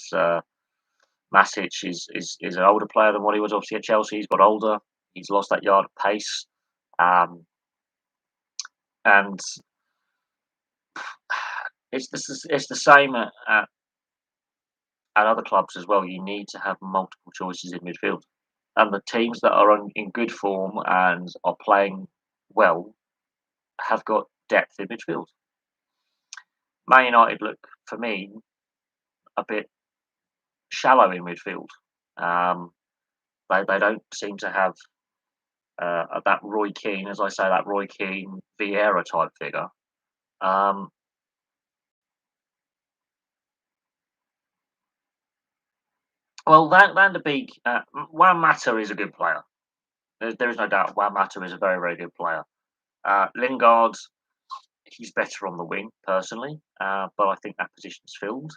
Matic is an older player than what he was obviously at Chelsea. He's got older. He's lost that yard of pace. And it's the same at other clubs as well. You need to have multiple choices in midfield. And the teams that are in good form and are playing well have got depth in midfield. Man United look, for me, a bit shallow in midfield. Um, they don't seem to have that Roy Keane, as I say, that Roy Keane Vieira type figure. Um, well, Van der Beek, Juan Mata is a good player. There is no doubt. Juan Mata is a very, very good player. Lingard, he's better on the wing, personally, but I think that position's filled.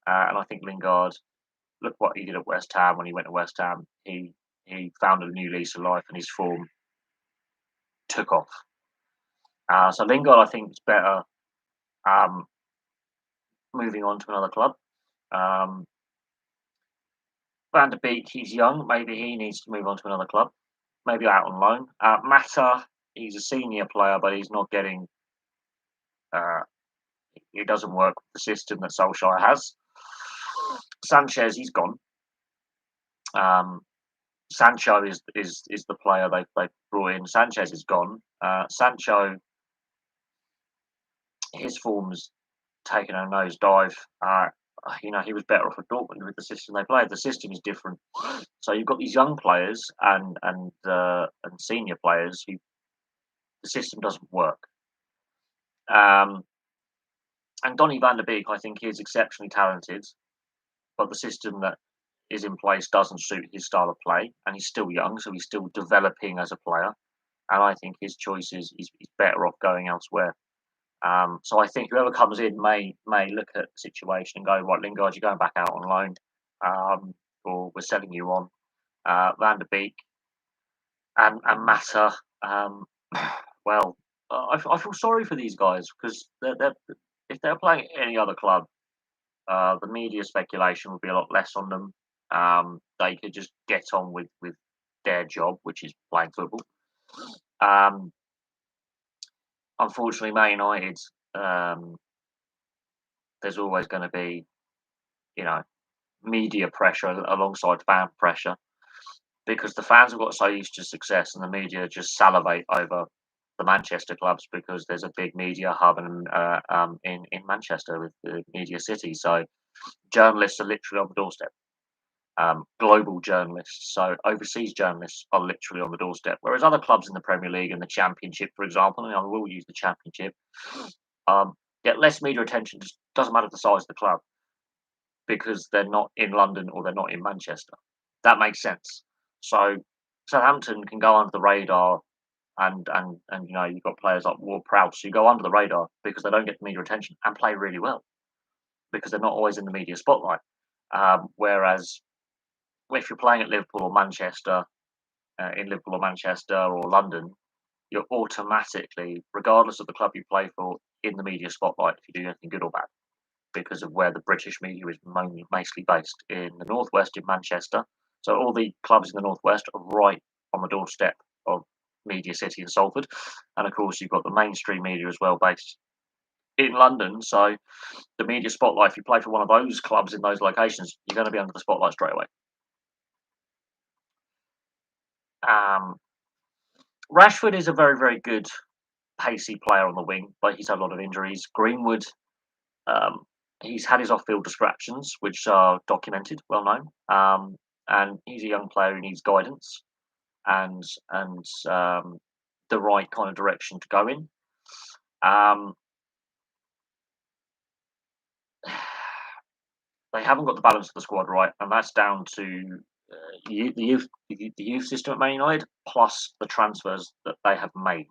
And I think Lingard, look what he did at West Ham when he went to West Ham. He found a new lease of life, and his form took off. So Lingard, I think, is better um, moving on to another club. Um, Van der Beek, he's young. Maybe he needs to move on to another club. Maybe out on loan. Mata, he's a senior player, but he's not getting. Uh, it doesn't work with the system that Solskjaer has. Sanchez, he's gone. Sancho is the player they brought in. Sanchez is gone. Sancho, his form's taken a nosedive. He was better off at Dortmund with the system they played. The system is different, so you've got these young players and senior players who the system doesn't work. And Donny van der Beek, I think, is exceptionally talented, but the system that is in place doesn't suit his style of play, and he's still young, so he's still developing as a player. And I think his choice is he's better off going elsewhere. So I think whoever comes in may look at the situation and go, right, Lingard, you're going back out on loan, or we're selling you on. Van der Beek and Mata. Well, I feel sorry for these guys, because if they're playing any other club, the media speculation would be a lot less on them. They could just get on with their job, which is playing football. Unfortunately, Man United, there's always going to be, media pressure alongside fan pressure, because the fans have got so used to success, and the media just salivate over the Manchester clubs because there's a big media hub in Manchester with the Media City. So journalists are literally on the doorstep. Global journalists, so overseas journalists, are literally on the doorstep. Whereas other clubs in the Premier League and the Championship, for example, and I will use the Championship, get less media attention. Just doesn't matter the size of the club, because they're not in London or they're not in Manchester. That makes sense. So Southampton can go under the radar, and you've got players like Ward-Prowse who go under the radar because they don't get the media attention and play really well because they're not always in the media spotlight. Whereas if you're playing at Liverpool or Manchester, in Liverpool or Manchester or London, you're automatically, regardless of the club you play for, in the media spotlight if you do anything good or bad, because of where the British media is mostly based in the northwest in Manchester. So all the clubs in the northwest are right on the doorstep of Media City in Salford, and of course you've got the mainstream media as well based in London. So the media spotlight, if you play for one of those clubs in those locations, you're going to be under the spotlight straight away. Um, Rashford is a very, very good pacey player on the wing, but he's had a lot of injuries. Greenwood, um, he's had his off-field distractions, which are documented, well known, and he's a young player who needs guidance and the right kind of direction to go in. Um, they haven't got the balance of the squad right, and that's down to the youth system at Man United plus the transfers that they have made.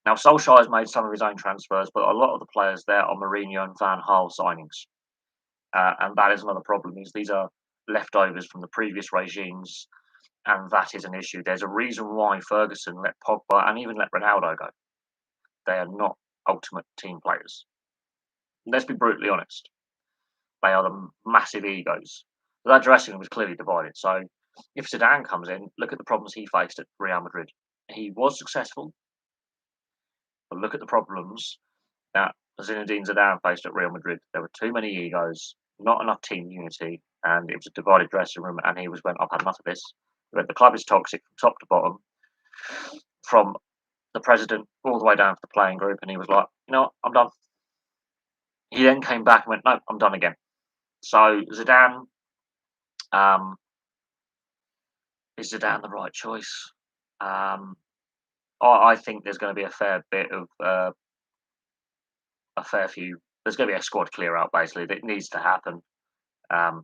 Now, Solskjaer has made some of his own transfers, but a lot of the players there are Mourinho and Van Gaal signings, and that is another problem. Is these are leftovers from the previous regimes, and that is an issue. There's a reason why Ferguson let Pogba and even let Ronaldo go. They are not ultimate team players. Let's be brutally honest. They are the massive egos. But that dressing room was clearly divided. So if Zidane comes in, look at the problems he faced at Real Madrid. He was successful, but look at the problems that Zinedine Zidane faced at Real Madrid. There were too many egos, not enough team unity, and it was a divided dressing room. And he went, I've had enough of this. The club is toxic from top to bottom, from the president all the way down to the playing group. And he was like, I'm done. He then came back and went, no, I'm done again. So Zidane, um, is Zidane the right choice? I think there's going to be a fair bit of a fair few. There's going to be a squad clear out basically that needs to happen. Um,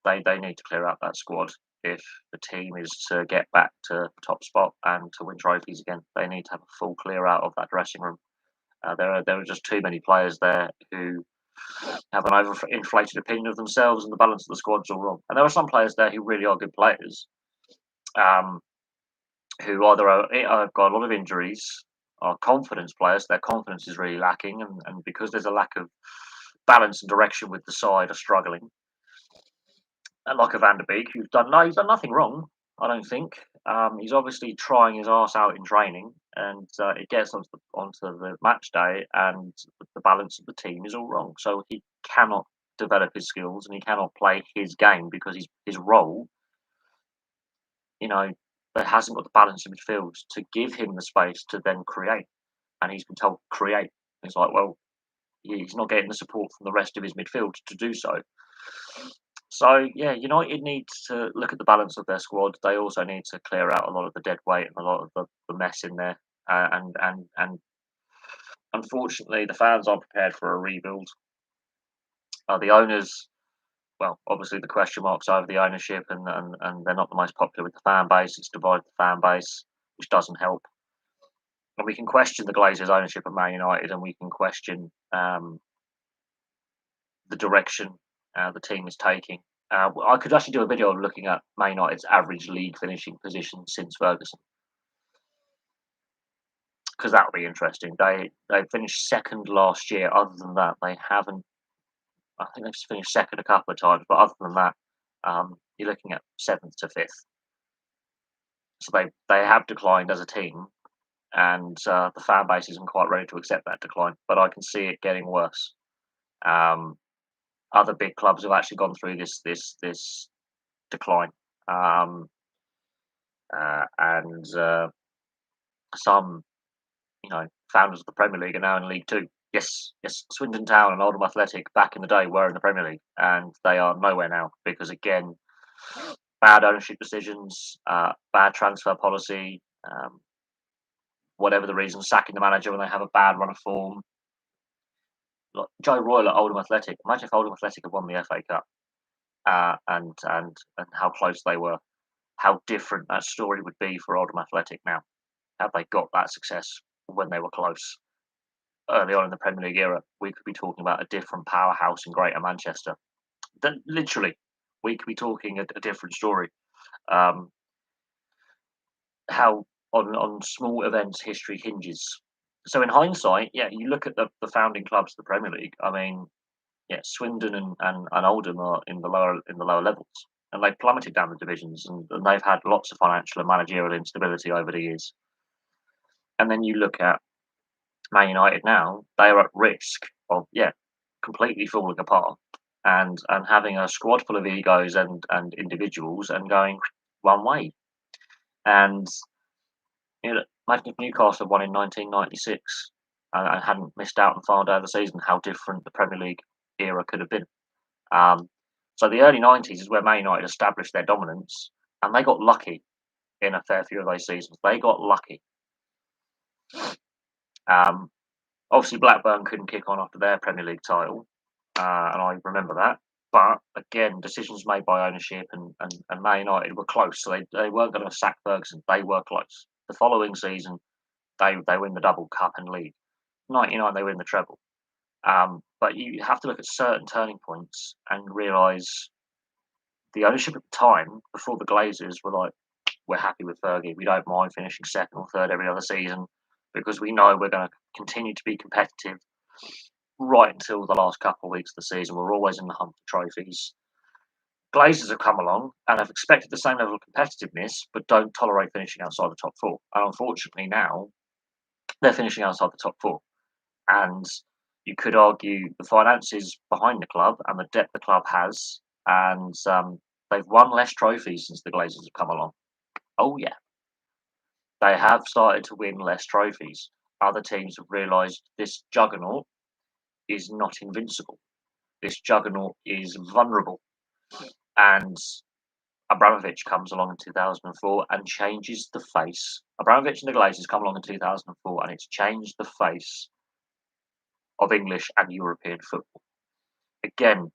they need to clear out that squad if the team is to get back to top spot and to win trophies again. They need to have a full clear out of that dressing room. There are just too many players there who have an overinflated opinion of themselves, and the balance of the squad's all wrong. And there are some players there who really are good players, who either have got a lot of injuries, are confidence players. Their confidence is really lacking, and because there's a lack of balance and direction with the side, are struggling. And like a Van der Beek, he's done nothing wrong. I don't think. He's obviously trying his arse out in training, and it gets onto the match day, and the balance of the team is all wrong. So he cannot develop his skills, and he cannot play his game because his role, that hasn't got the balance in midfield to give him the space to then create. And he's been told create. It's like, well, he's not getting the support from the rest of his midfield to do so. So yeah, United need to look at the balance of their squad. They also need to clear out a lot of the dead weight and a lot of the mess in there. And unfortunately, the fans aren't prepared for a rebuild. The owners, well, obviously the question marks over the ownership, and they're not the most popular with the fan base. It's divided the fan base, which doesn't help. And we can question the Glazers' ownership of Man United, and we can question the direction the team is taking. I could actually do a video looking at Man United's average league finishing position since Ferguson, because that would be interesting. They finished second last year. Other than that, they haven't. I think they've finished second a couple of times, but other than that, you're looking at seventh to fifth. So they have declined as a team, and the fan base isn't quite ready to accept that decline. But I can see it getting worse. Other big clubs have actually gone through this decline, and some founders of the Premier League are now in League Two. Yes, Swindon Town and Oldham Athletic back in the day were in the Premier League, and they are nowhere now because again, bad ownership decisions, bad transfer policy, whatever the reason, sacking the manager when they have a bad run of form. like Joe Royle at Oldham Athletic. Imagine if Oldham Athletic had won the FA Cup, and how close they were. How different that story would be for Oldham Athletic now. Had they got that success when they were close early on in the Premier League era, we could be talking about a different powerhouse in Greater Manchester. Then, literally, we could be talking a different story. Um, how on small events history hinges. So in hindsight, yeah, you look at the founding clubs of the Premier League. I mean, yeah, Swindon and Oldham are in the lower levels, and they've plummeted down the divisions, and they've had lots of financial and managerial instability over the years. And then you look at Man United now; they are at risk of completely falling apart, and having a squad full of egos and individuals and going one way. And imagine if Newcastle had won in 1996 and hadn't missed out on the final day of the season, how different the Premier League era could have been. Um, so the early 90s is where Man United established their dominance, and they got lucky in a fair few of those seasons. They got lucky. Um, Obviously, Blackburn couldn't kick on after their Premier League title, and I remember that. But again, decisions made by ownership and Man United were close, so they weren't going to sack Ferguson. They were close. The following season, they win the double cup and league. 99, they win the treble. But you have to look at certain turning points and realise the ownership at the time, before the Glazers were like, we're happy with Fergie. We don't mind finishing second or third every other season because we know we're going to continue to be competitive right until the last couple of weeks of the season. We're always in the hunt for trophies. Glazers have come along and have expected the same level of competitiveness, but don't tolerate finishing outside the top four. And unfortunately, now they're finishing outside the top four. And you could argue the finances behind the club and the debt the club has, and they've won less trophies since the Glazers have come along. Oh yeah, they have started to win less trophies. Other teams have realised this juggernaut is not invincible. This juggernaut is vulnerable, and Abramovich comes along in 2004 and changes the face. Abramovich and the Glazers come along in 2004, and it's changed the face of English and European football. Again,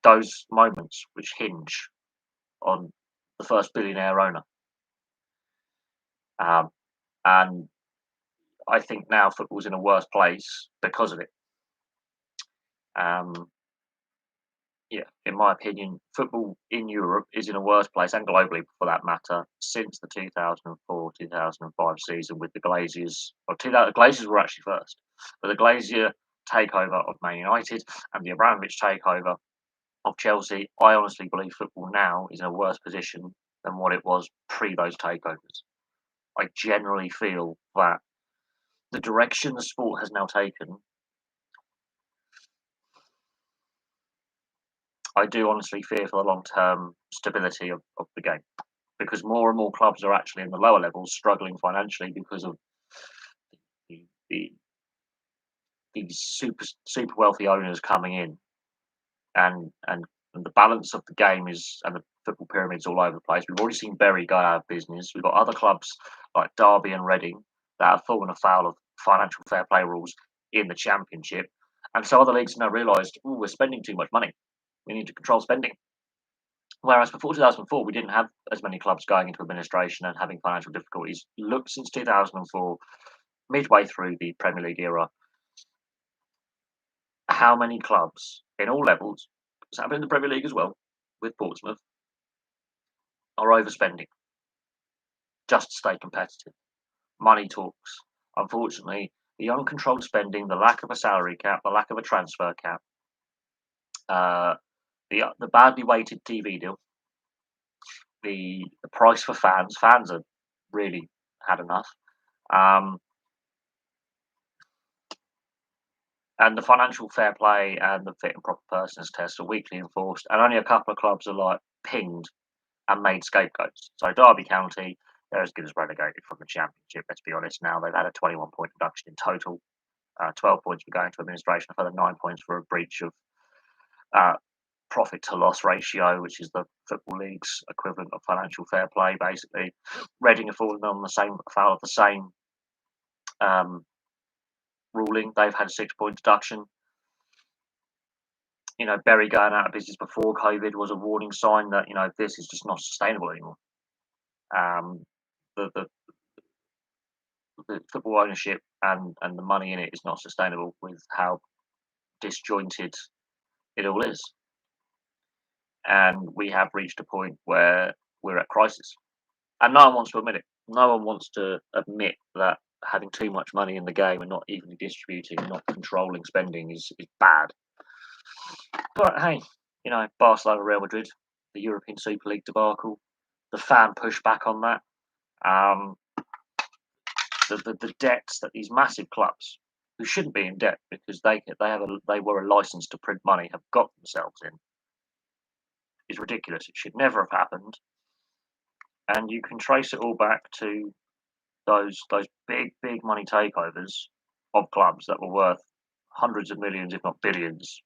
those moments which hinge on the first billionaire owner. Um, and I think now football's in a worse place because of it. Um, yeah, in my opinion, football in Europe is in a worse place, and globally for that matter, since the 2004-2005 season with the Glazers. Or the Glazers were actually first, but the Glazier takeover of Man United and the Abramovich takeover of Chelsea, I honestly believe football now is in a worse position than what it was pre those takeovers. I generally feel that the direction the sport has now taken, I do honestly fear for the long term stability of the game, because more and more clubs are actually in the lower levels struggling financially because of the these super wealthy owners coming in, and the balance of the game is, and the football pyramids all over the place. We've already seen Bury go out of business. We've got other clubs like Derby and Reading that have fallen afoul of financial fair play rules in the Championship, and so other leagues have now realised, oh, we're spending too much money. We need to control spending. Whereas before 2004, we didn't have as many clubs going into administration and having financial difficulties. Look, since 2004, midway through the Premier League era, how many clubs in all levels, it's happened in the Premier League as well, with Portsmouth, are overspending just to stay competitive. Money talks. Unfortunately, the uncontrolled spending, the lack of a salary cap, the lack of a transfer cap, uh, the badly weighted TV deal, the price for fans. Fans have really had enough. Um, and the financial fair play and the fit and proper persons test are weekly enforced, and only a couple of clubs are like pinged and made scapegoats. So Derby County, they're as good as relegated from the Championship. Let's be honest. Now they've had a 21-point reduction in total, 12 points for going to administration, a further 9 points for a breach of uh, profit to loss ratio, which is the football league's equivalent of financial fair play. Basically, Reading have fallen on the same foul of the same um, ruling. They've had a 6-point deduction. Bury going out of business before COVID was a warning sign that this is just not sustainable anymore. Um, the, the the football ownership and the money in it is not sustainable with how disjointed it all is, and we have reached a point where we're at crisis, and no one wants to admit it. No one wants to admit that having too much money in the game and not evenly distributing, not controlling spending is bad. But hey, Barcelona, Real Madrid, the European Super League debacle, the fan pushback on that, um, the debts that these massive clubs, who shouldn't be in debt because they were a license to print money, have got themselves in, is ridiculous. It should never have happened, and you can trace it all back to those big money takeovers of clubs that were worth hundreds of millions, if not billions,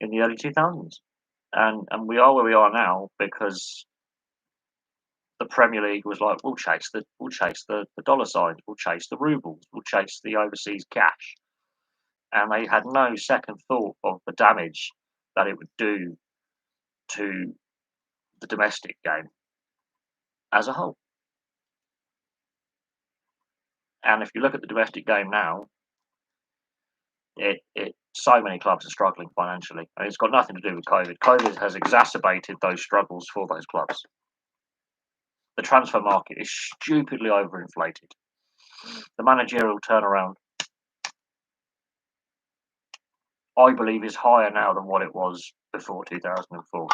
in the early 2000s. And we are where we are now because the Premier League was like, we'll chase the dollar signs, we'll chase the rubles, we'll chase the overseas cash, and they had no second thought of the damage that it would do to the domestic game as a whole. And if you look at the domestic game now, it so many clubs are struggling financially, and it's got nothing to do with COVID. COVID has exacerbated those struggles for those clubs. The transfer market is stupidly overinflated. The managerial turnaround, I believe, is higher now than what it was before 2004.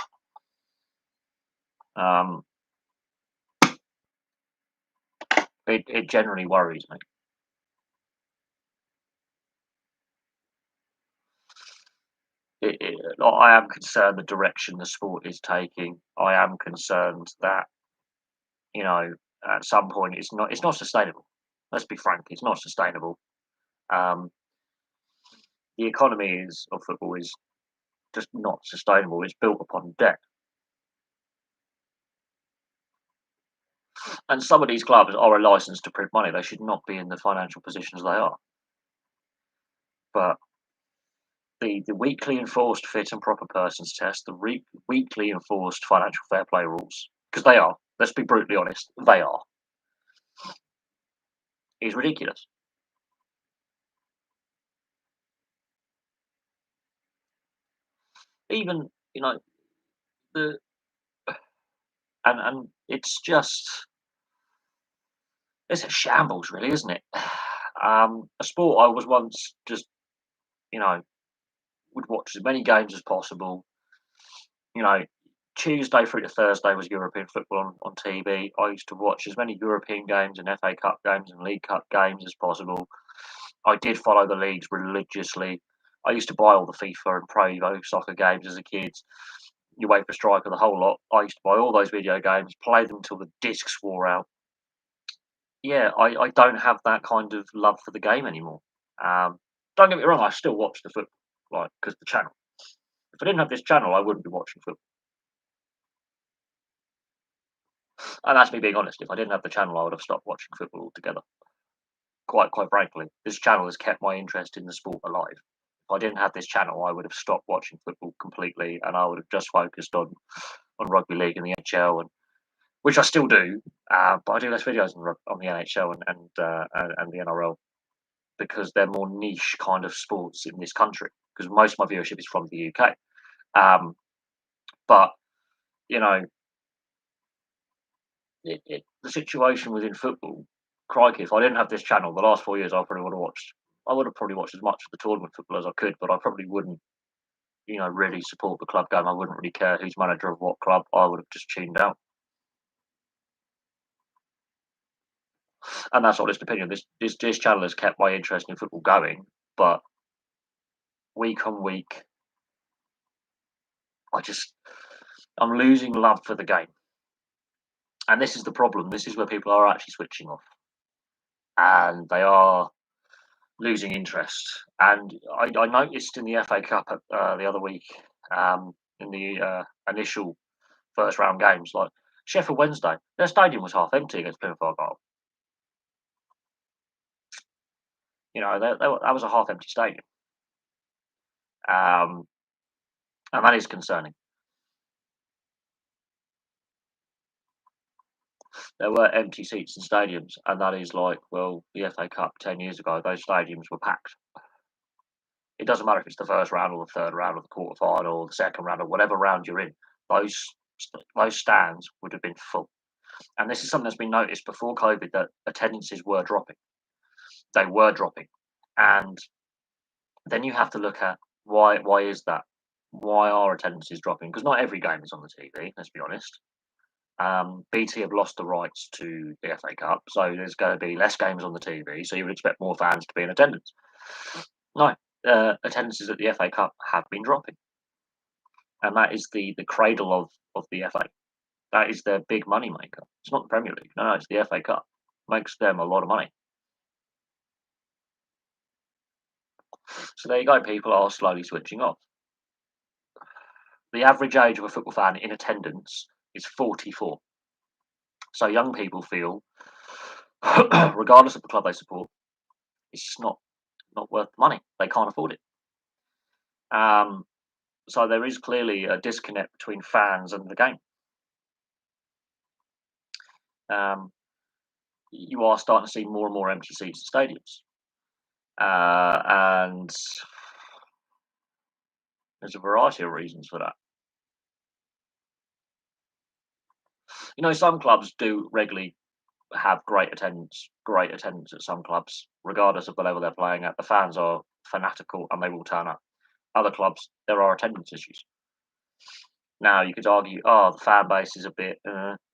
It generally worries me. I am concerned the direction the sport is taking. I am concerned that at some point it's not sustainable. Let's be frank, it's not sustainable. Um, the economy of football is just not sustainable. It's built upon debt, and some of these clubs are a license to print money. They should not be in the financial positions they are. But the weekly enforced fit and proper persons test, the weekly enforced financial fair play rules, because they are. Let's be brutally honest, they are. Is ridiculous. Even the and it's a shambles, really, isn't it? A sport I was once just you know would watch as many games as possible. You know, Tuesday through to Thursday was European football on TV. I used to watch as many European games and FA Cup games and League Cup games as possible. I did follow the leagues religiously. I used to buy all the FIFA and Pro Evo soccer games as a kid. You wait for Striker, the whole lot. I used to buy all those video games, play them until the discs wore out. Yeah, I don't have that kind of love for the game anymore. Don't get me wrong, I still watch the football, like, because the channel. If I didn't have this channel, I wouldn't be watching football. And that's me being honest. If I didn't have the channel, I would have stopped watching football altogether. Quite frankly, this channel has kept my interest in the sport alive. If I didn't have this channel, I would have stopped watching football completely, and I would have just focused on rugby league and the NHL, and which I still do. But I do less videos on the NHL and the NRL because they're more niche kind of sports in this country. Because most of my viewership is from the UK. But you know, the situation within football, crikey, if I didn't have this channel, the last 4 years I would have probably watched as much of the tournament football as I could, but I probably wouldn't, really support the club game. I wouldn't really care who's manager of what club. I would have just tuned out. And that's honest opinion. This channel has kept my interest in football going, but week on week, I'm losing love for the game. And this is the problem. This is where people are actually switching off, and they are losing interest. And I noticed in the FA Cup the other week, in the initial first round games, like Sheffield Wednesday, their stadium was half empty against Plymouth Argyle. That was a half empty stadium. um, and that is concerning. There were empty seats in stadiums, and that is like, well, the FA Cup 10 years ago, those stadiums were packed. It doesn't matter if it's the first round or the third round or the quarter final or the second round or whatever round you're in. Those those stands would have been full. And this is something that's been noticed before COVID, that attendances were dropping. They were dropping, and then you have to look at why is that? Why are attendances dropping? Because not every game is on the TV. Let's be honest. BT have lost the rights to the FA Cup, so there's going to be less games on the TV. So you would expect more fans to be in attendance. No, attendances at the FA Cup have been dropping, and that is the cradle of the FA. That is their big money maker. It's not the Premier League. No, it's the FA Cup. Makes them a lot of money. So there you go. People are slowly switching off. The average age of a football fan in attendance is 44. So young people feel, regardless of the club they support, it's just not worth the money. They can't afford it. So there is clearly a disconnect between fans and the game. You are starting to see more and more empty seats in stadiums, and there's a variety of reasons for that. You know, some clubs do regularly have great attendance at some clubs, regardless of the level they're playing at. The fans are fanatical and they will turn up. Other clubs, there are attendance issues. Now, you could argue, oh, the fan base is a bit,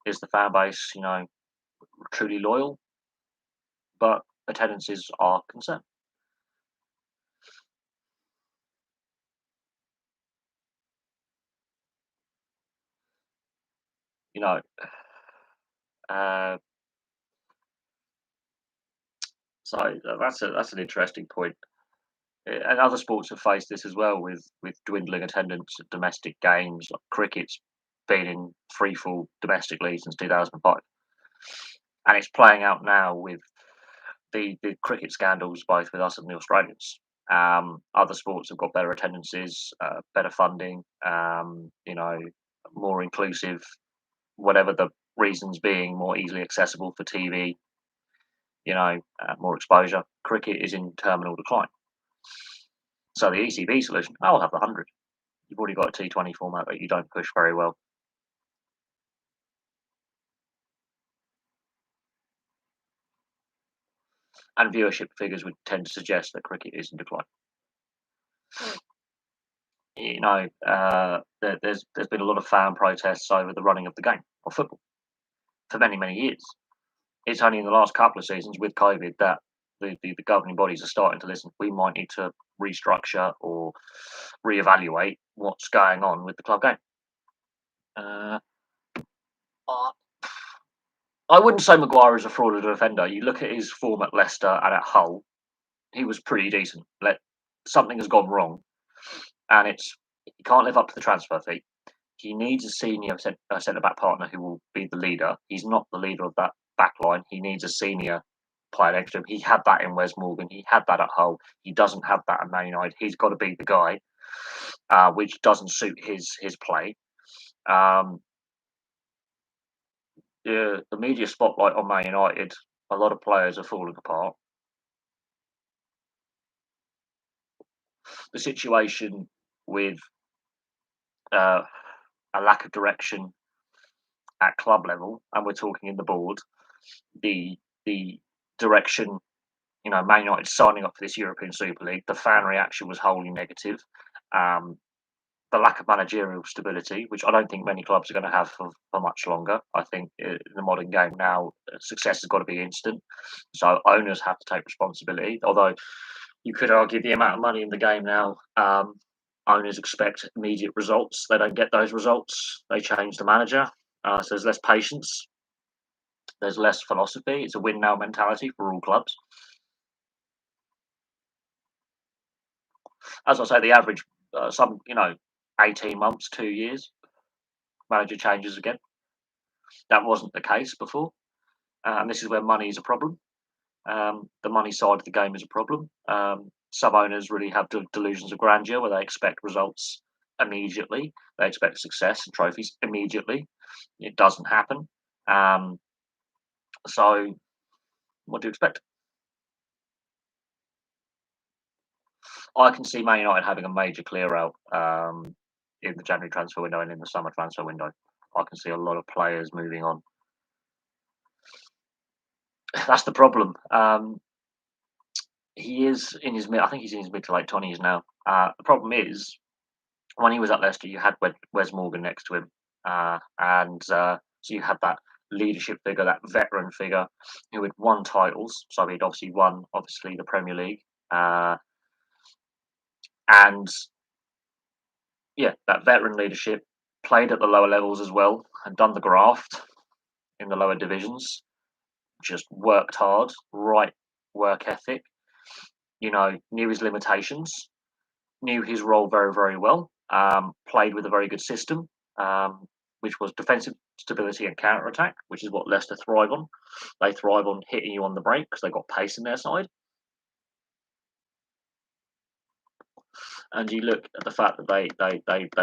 is the fan base, truly loyal? But attendances are concerned. You know, uh, so that's an interesting point. And other sports have faced this as well, with dwindling attendance at domestic games. Like cricket's been in free fall domestically since 2005, and it's playing out now with the cricket scandals, both with us and the Australians. Other sports have got better attendances, better funding, more inclusive, whatever the reasons being, more easily accessible for TV, more exposure. Cricket is in terminal decline. So the ECB solution, I'll have the 100. You've already got a T20 format that you don't push very well. And viewership figures would tend to suggest that cricket is in decline. There's been a lot of fan protests over the running of the game of football for many, many years. It's only in the last couple of seasons with COVID that the governing bodies are starting to listen. We might need to restructure or reevaluate what's going on with the club game. I wouldn't say Maguire is a fraudulent offender. You look at his form at Leicester and at Hull, he was pretty decent. Something has gone wrong, and he can't live up to the transfer fee. He needs a senior centre back partner who will be the leader. He's not the leader of that back line. He needs a senior player next to him. He had that in Wes Morgan. He had that at Hull. He doesn't have that at Man United. He's got to be the guy, which doesn't suit his play. The media spotlight on Man United, a lot of players are falling apart. The situation with a lack of direction at club level, and we're talking in the board, the direction, Man United signing up for this European Super League, the fan reaction was wholly negative. The lack of managerial stability, which I don't think many clubs are going to have for much longer. I think in the modern game now, success has got to be instant. So owners have to take responsibility. Although you could argue the amount of money in the game now, owners expect immediate results. They don't get those results. They change the manager. So there's less patience. There's less philosophy. It's a win now mentality for all clubs. As I say, the average, 18 months, 2 years, manager changes again. That wasn't the case before. And this is where money is a problem. The money side of the game is a problem. some owners really have delusions of grandeur where they expect results immediately. They expect success and trophies immediately. It doesn't happen. Um, so, what do you expect? I can see Man United having a major clear out in the January transfer window and in the summer transfer window. I can see a lot of players moving on. That's the problem. He is in his mid. I think he's in his mid to late 20s now. The problem is when he was at Leicester, you had Wes Morgan next to him, and so you had that leadership figure, that veteran figure who had won titles. So he'd obviously won, obviously the Premier League, and yeah, that veteran leadership, played at the lower levels as well, and done the graft in the lower divisions. Just worked hard, right work ethic. Knew his limitations, knew his role very, very well. Played with a very good system, which was defensive stability and counter attack, which is what Leicester thrive on. They thrive on hitting you on the break because they've got pace in their side. And you look at the fact that they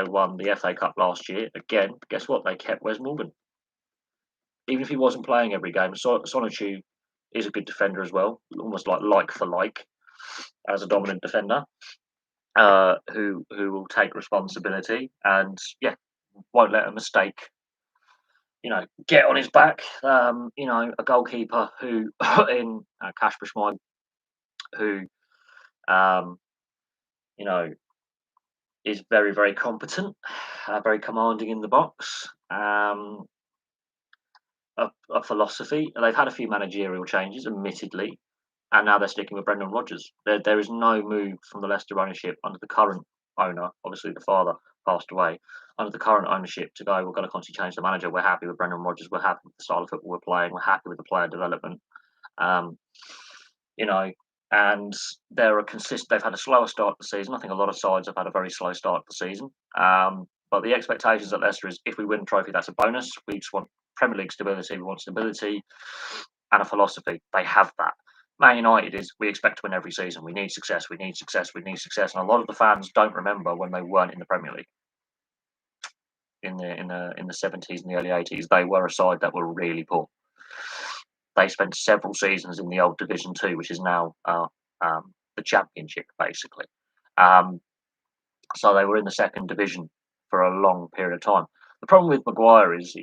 won the FA Cup last year. Again, guess what? They kept Wes Morgan. Even if he wasn't playing every game, Sonichu is a good defender as well, almost like for like as a dominant defender, who will take responsibility and won't let a mistake get on his back. A goalkeeper who in Kasper Schmeichel, who um, you know is very, very competent, very commanding in the box. A philosophy. And they've had a few managerial changes, admittedly, and now they're sticking with Brendan Rodgers. There is no move from the Leicester ownership under the current owner. Obviously, the father passed away. Under the current ownership, to go, we're going to constantly change the manager. We're happy with Brendan Rodgers. We're happy with the style of football we're playing. We're happy with the player development. Um, you know, and they're a consistent. They've had a slower start to the season. I think a lot of sides have had a very slow start to the season. But the expectations at Leicester is if we win a trophy, that's a bonus. We just want Premier League stability. We want stability and a philosophy. They have that. Man United is we expect to win every season. We need success. We need success. We need success. And a lot of the fans don't remember when they weren't in the Premier League in the 70s and the early 80s. They were a side that were really poor. They spent several seasons in the old Division Two, which is now the Championship, basically. So they were in the second division for a long period of time. The problem with Maguire is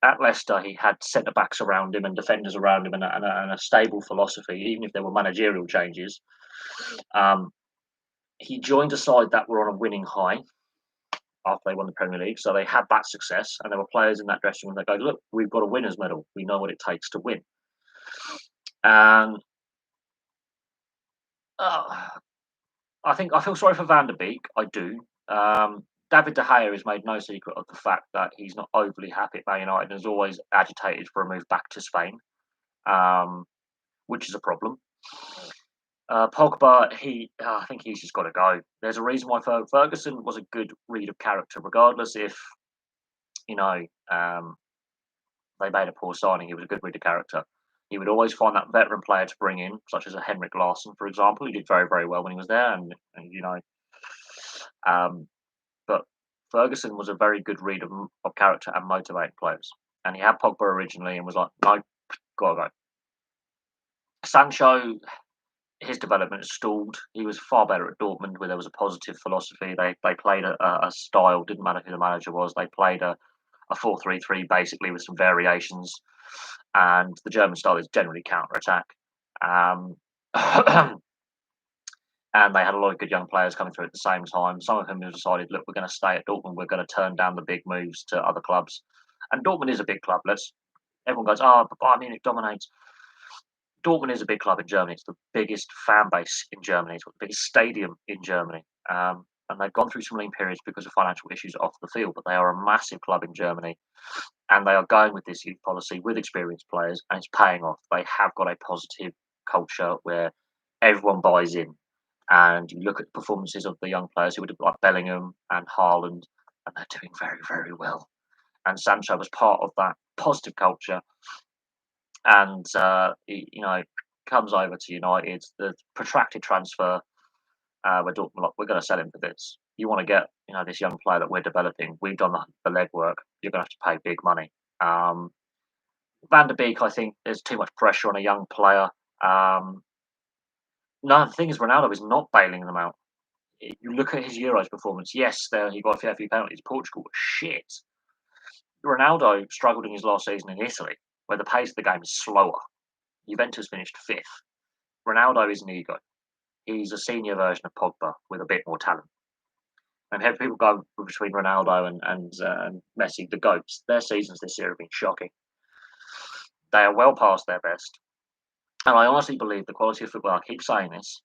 at Leicester he had centre backs around him and defenders around him and a stable philosophy, even if there were managerial changes. He joined a side that were on a winning high after they won the Premier League, so they had that success, and there were players in that dressing room that go, "Look, we've got a winners' medal. We know what it takes to win." And I think I feel sorry for Van der Beek. I do. David De Gea has made no secret of the fact that he's not overly happy at Man United and is always agitated for a move back to Spain, which is a problem. Pogba, I think he's just got to go. There's a reason why Ferguson was a good read of character, regardless if they made a poor signing. He was a good read of character. He would always find that veteran player to bring in, such as a Henrik Larsson, for example, who did very, very well when he was there, and but Ferguson was a very good read of character and motivating players. And he had Pogba originally and was like, no, gotta go. Sancho, his development stalled. He was far better at Dortmund, where there was a positive philosophy. They played a style, didn't matter who the manager was. They played a 4-3-3 basically with some variations. And the German style is generally counter attack. And they had a lot of good young players coming through at the same time. Some of them have decided, look, we're going to stay at Dortmund. We're going to turn down the big moves to other clubs. And Dortmund is a big club. Everyone goes, but Bayern Munich dominates. Dortmund is a big club in Germany. It's the biggest fan base in Germany. It's got the biggest stadium in Germany. And they've gone through some lean periods because of financial issues off the field, but they are a massive club in Germany. And they are going with this youth policy with experienced players, and it's paying off. They have got a positive culture where everyone buys in. And you look at the performances of the young players who would like Bellingham and Haaland, and they're doing very, very well. And Sancho was part of that positive culture. And he comes over to United. The protracted transfer We're talking like, we're going to sell him for this. You want to get, this young player that we're developing. We've done the legwork. You're going to have to pay big money. Van der Beek, I think there's too much pressure on a young player. No, the thing is, Ronaldo is not bailing them out. You look at his Euros performance. Yes, there he got a fair few penalties. Portugal was shit. Ronaldo struggled in his last season in Italy, where the pace of the game is slower. Juventus finished fifth. Ronaldo is an ego. He's a senior version of Pogba with a bit more talent. And have people go between Ronaldo and Messi, the GOATs. Their seasons this year have been shocking. They are well past their best. And I honestly believe the quality of football, I keep saying this,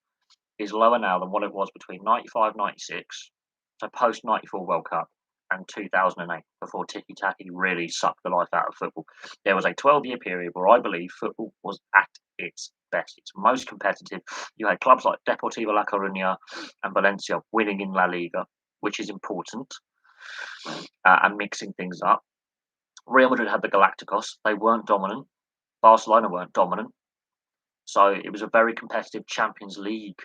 is lower now than what it was between 95, 96, so post 94 World Cup, and 2008, before Tiki Taka really sucked the life out of football. There was a 12-year period where I believe football was at its best. It's most competitive. You had clubs like Deportivo La Coruña and Valencia winning in La Liga, which is important, and mixing things up. Real Madrid had the Galacticos. They weren't dominant. Barcelona weren't dominant. So it was a very competitive Champions League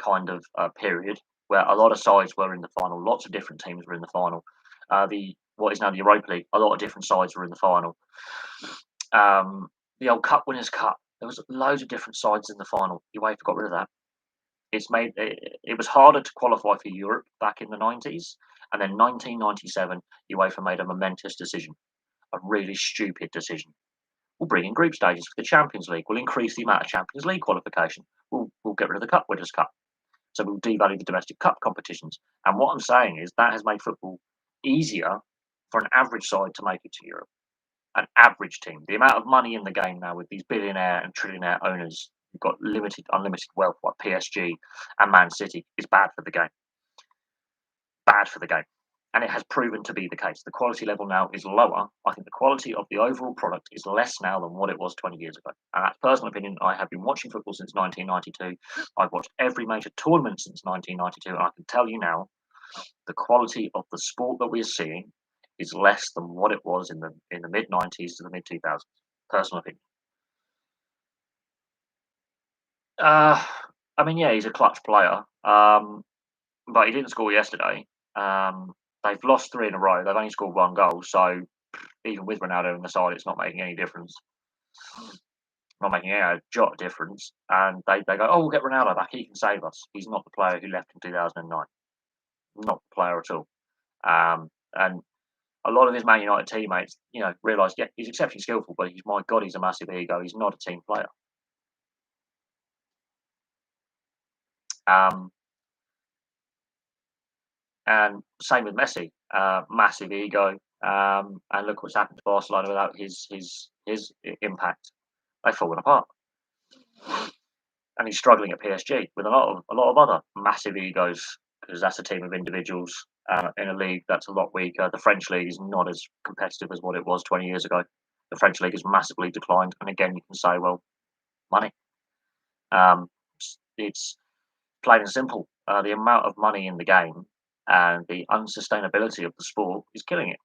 kind of period where a lot of sides were in the final. Lots of different teams were in the final. What is now the Europa League, a lot of different sides were in the final. The old Cup Winners' Cup, there was loads of different sides in the final. UEFA got rid of that. It was harder to qualify for Europe back in the 90s, and then 1997, UEFA made a momentous decision, a really stupid decision. We'll bring in group stages for the Champions League. We'll increase the amount of Champions League qualification. We'll get rid of the Cup Winners' Cup. So we'll devalue the domestic cup competitions. And what I'm saying is that has made football easier for an average side to make it to Europe. An average team. The amount of money in the game now with these billionaire and trillionaire owners who've got unlimited wealth like PSG and Man City is bad for the game. Bad for the game. And it has proven to be the case. The quality level now is lower. I think the quality of the overall product is less now than what it was 20 years ago. And that's personal opinion. I have been watching football since 1992. I've watched every major tournament since 1992. And I can tell you now, the quality of the sport that we're seeing is less than what it was in the mid-90s to the mid-2000s. Personal opinion. I mean, yeah, he's a clutch player. But he didn't score yesterday. They've lost 3 in a row. They've only scored 1 goal. So even with Ronaldo on the side, it's not making any difference. Not making any jot of difference. And they go, oh, we'll get Ronaldo back. He can save us. He's not the player who left in 2009. Not the player at all. And a lot of his Man United teammates, realised, yeah, he's exceptionally skillful, but my God, he's a massive ego. He's not a team player. And same with Messi, massive ego. And look what's happened to Barcelona without his impact. They've fallen apart. And he's struggling at PSG with a lot of other massive egos because that's a team of individuals in a league that's a lot weaker. The French league is not as competitive as what it was 20 years ago. The French league has massively declined. And again, you can say, well, money. It's plain and simple. The amount of money in the game and the unsustainability of the sport is killing it.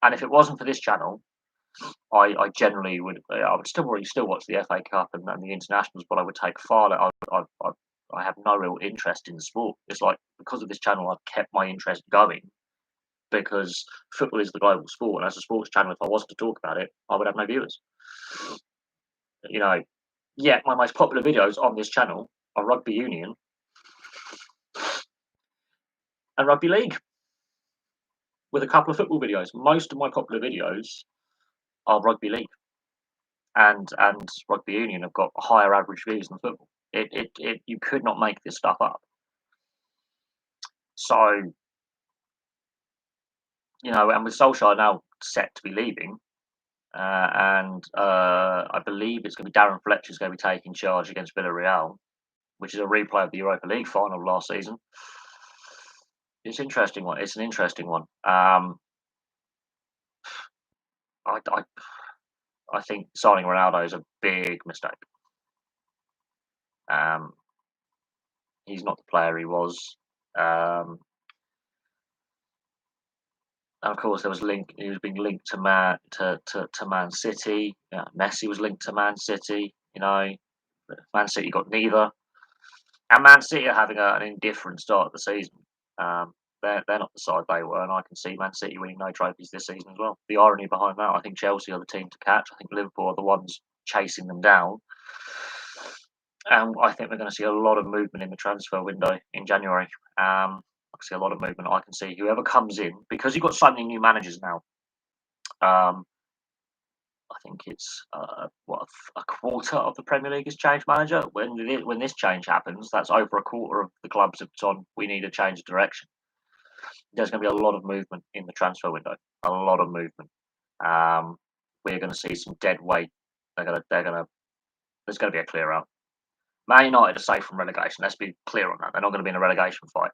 And if it wasn't for this channel, I generally would. I would still watch the FA Cup and the internationals, but I would take far. I have no real interest in the sport. It's like because of this channel, I've kept my interest going because football is the global sport, and as a sports channel, if I was to talk about it, I would have no viewers. Yeah, my most popular videos on this channel are rugby union and rugby league, with a couple of football videos. Most of my popular videos are rugby league, and rugby union have got higher average views than football. You could not make this stuff up. So, and with Solskjaer now set to be leaving, and I believe it's going to be Darren Fletcher's going to be taking charge against Villarreal, which is a replay of the Europa League final last season. It's an interesting one. I think signing Ronaldo is a big mistake. He's not the player he was. And of course, he was being linked to Man City. Messi was linked to Man City. Man City got neither. And Man City are having an indifferent start of the season. Um, they're not the side they were, and I can see Man City winning no trophies this season as well. The irony behind that, I think Chelsea are the team to catch. I think Liverpool are the ones chasing them down. And I think we're going to see a lot of movement in the transfer window in January. I can see a lot of movement. I can see whoever comes in, because you've got so many new managers now. Um, I think it's a quarter of the Premier League has changed manager. When this change happens, that's over a quarter of the clubs have gone. We need a change of direction. There's going to be a lot of movement in the transfer window. A lot of movement. Um, we're going to see some dead weight. They're going to. There's going to be a clear out. Man United are safe from relegation. Let's be clear on that. They're not going to be in a relegation fight.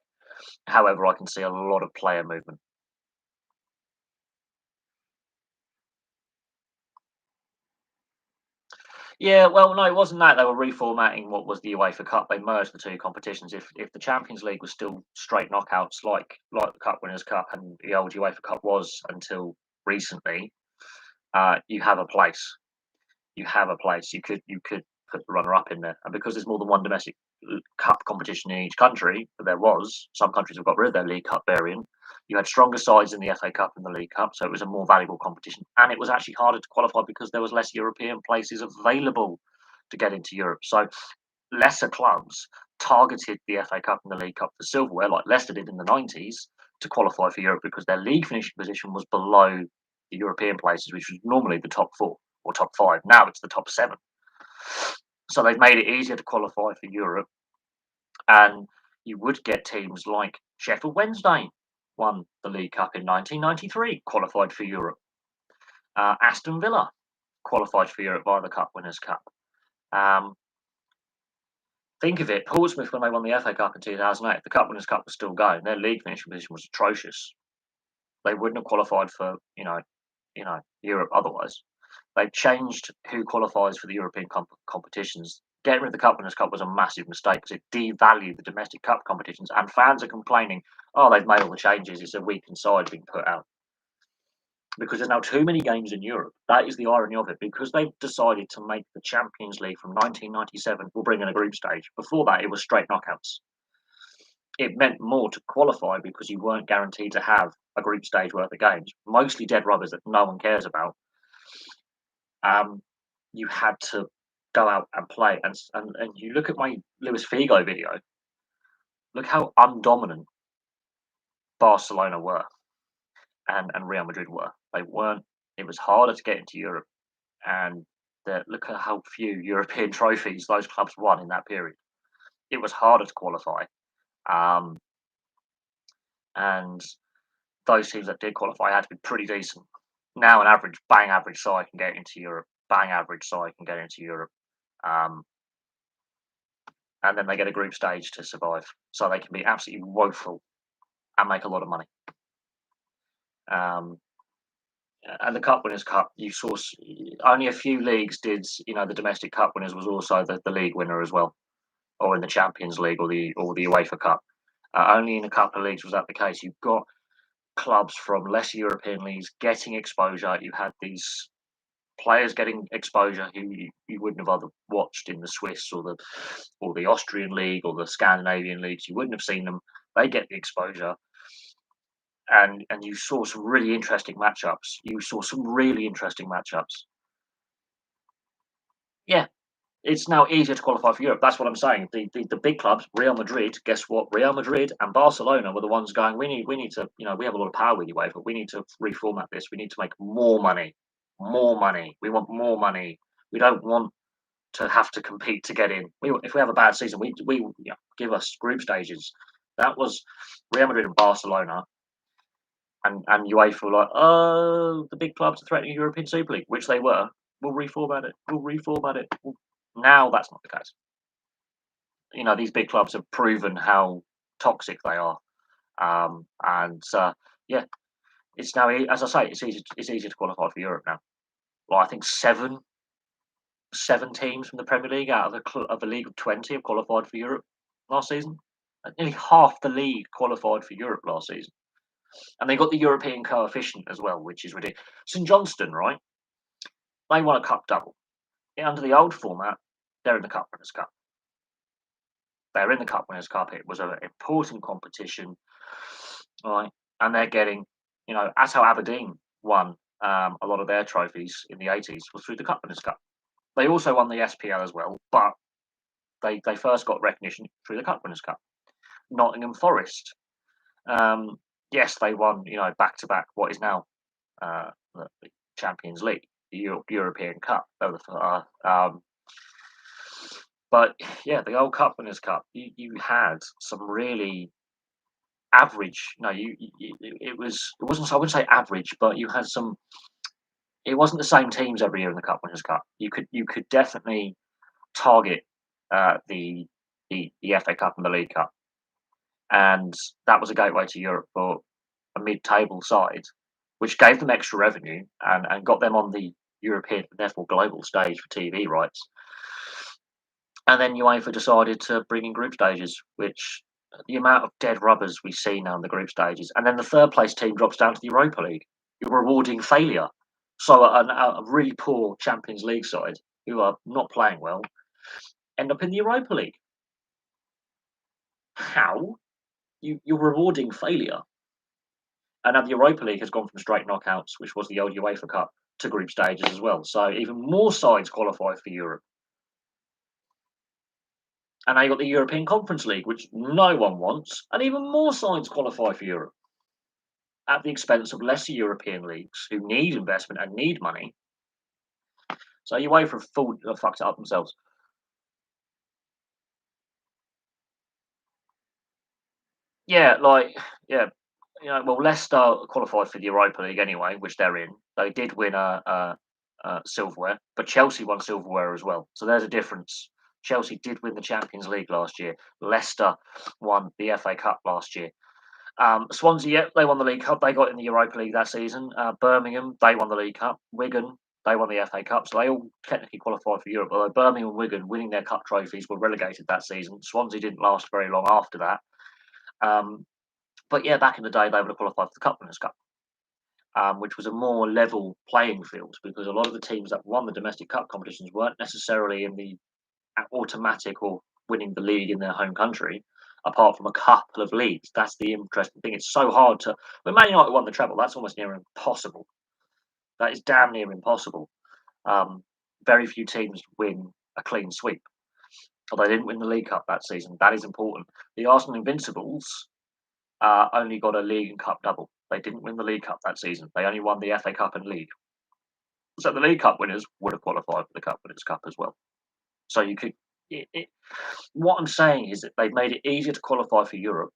However, I can see a lot of player movement. Yeah, well, no, it wasn't that. They were reformatting what was the UEFA Cup. They merged the two competitions. If the Champions League was still straight knockouts like the Cup Winners' Cup and the old UEFA Cup was until recently, you have a place. You have a place. You could put the runner up in there, and because there's more than one domestic cup competition in each country, but there was some countries have got rid of their League Cup variant. You had stronger sides in the FA Cup and the League Cup, so it was a more valuable competition, and it was actually harder to qualify because there was less European places available to get into Europe. So lesser clubs targeted the FA Cup and the League Cup for silverware, like Leicester did in the 90s, to qualify for Europe because their league finishing position was below the European places, which was normally the top four or top five. Now it's the top seven. So they've made it easier to qualify for Europe, and you would get teams like Sheffield Wednesday won the League Cup in 1993, qualified for Europe. Aston Villa qualified for Europe via the Cup Winners' Cup. Um, think of it, Portsmouth when they won the FA Cup in 2008, the Cup Winners' Cup was still going. Their league finishing position was atrocious. They wouldn't have qualified for Europe otherwise. They've changed who qualifies for the European competitions. Getting rid of the Cup Winners' Cup was a massive mistake because it devalued the domestic cup competitions, and fans are complaining, "Oh, they've made all the changes. It's a weakened side being put out." Because there's now too many games in Europe. That is the irony of it. Because they've decided to make the Champions League from 1997, we'll bring in a group stage. Before that, it was straight knockouts. It meant more to qualify because you weren't guaranteed to have a group stage worth of games, mostly dead rubbers that no one cares about. You had to go out and play. And you look at my Luis Figo video, look how undominant Barcelona were and Real Madrid were. They weren't, it was harder to get into Europe. And look at how few European trophies those clubs won in that period. It was harder to qualify. Um, and those teams that did qualify had to be pretty decent. Now, an bang average side can get into Europe. Bang average side can get into Europe. Um, and then they get a group stage to survive. So they can be absolutely woeful and make a lot of money. Um, and the Cup Winners' Cup, you saw only a few leagues did. The domestic Cup Winners was also the league winner as well, or in the Champions League or the UEFA Cup. Only in a couple of leagues was that the case. You've got clubs from less European leagues getting exposure. You had these players getting exposure who you wouldn't have other watched in the Swiss or the Austrian league or the Scandinavian leagues. You wouldn't have seen them. They get the exposure, and you saw some really interesting matchups. Yeah, it's now easier to qualify for Europe. That's what I'm saying. The big clubs, Real Madrid. Guess what? Real Madrid and Barcelona were the ones going. We need to. We have a lot of power with UEFA, but we need to reformat this. We need to make more money. More money. We want more money. We don't want to have to compete to get in. If we have a bad season, we give us group stages. That was Real Madrid and Barcelona, and UEFA were like, oh, the big clubs are threatening European Super League, which they were. We'll reformat it. We'll reformat it. Now that's not the case. These big clubs have proven how toxic they are, and yeah, it's now, as I say, it's easy to qualify for Europe now. Well, I think seven teams from the Premier League out of a league of 20 have qualified for Europe last season. Nearly half the league qualified for Europe last season, and they got the European coefficient as well, which is ridiculous. St Johnstone, right? They won a cup double. Under the old format, they're in the Cup Winners' Cup. They're in the Cup Winners' Cup. It was an important competition, right? And they're getting, that's how Aberdeen won a lot of their trophies in the 80s was through the Cup Winners' Cup. They also won the SPL as well, but they first got recognition through the Cup Winners' Cup. Nottingham Forest, yes, they won, back to back what is now the Champions League, the European Cup. But yeah, the old Cup Winners' Cup, you had some really average. No, it wasn't. I wouldn't say average, but you had some. It wasn't the same teams every year in the Cup Winners' Cup. You could definitely target the FA Cup and the League Cup, and that was a gateway to Europe for a mid-table side, which gave them extra revenue and got them on the European and therefore global stage for TV rights. And then UEFA decided to bring in group stages, which the amount of dead rubbers we see now in the group stages, and then the third place team drops down to the Europa League. You're rewarding failure. So a really poor Champions League side who are not playing well end up in the Europa League. How? You're rewarding failure. And now the Europa League has gone from straight knockouts, which was the old UEFA Cup, to group stages as well. So even more sides qualify for Europe. And now you've got the European Conference League, which no one wants, and even more sides qualify for Europe at the expense of lesser European leagues who need investment and need money. So UEFA have fucked it up themselves. Yeah, well, Leicester qualified for the Europa League anyway, which they're in. They did win a silverware, but Chelsea won silverware as well. So there's a difference. Chelsea did win the Champions League last year. Leicester won the FA Cup last year. Swansea, yeah, they won the League Cup. They got in the Europa League that season. Birmingham, they won the League Cup. Wigan, they won the FA Cup. So they all technically qualified for Europe. Although Birmingham and Wigan winning their cup trophies were relegated that season. Swansea didn't last very long after that. But yeah, back in the day, they would have qualified for the Cup Winners' Cup, which was a more level playing field because a lot of the teams that won the domestic cup competitions weren't necessarily in the automatic or winning the league in their home country, apart from a couple of leagues. That's the interesting thing. It's so hard to. When Man United won the treble, that's almost near impossible. That is damn near impossible. Very few teams win a clean sweep. Although they didn't win the League Cup that season. That is important. The Arsenal Invincibles only got a league and cup double. They didn't win the League Cup that season. They only won the FA Cup and League. So the League Cup winners would have qualified for the Cup Winners' Cup as well. So you could. What I'm saying is that they've made it easier to qualify for Europe,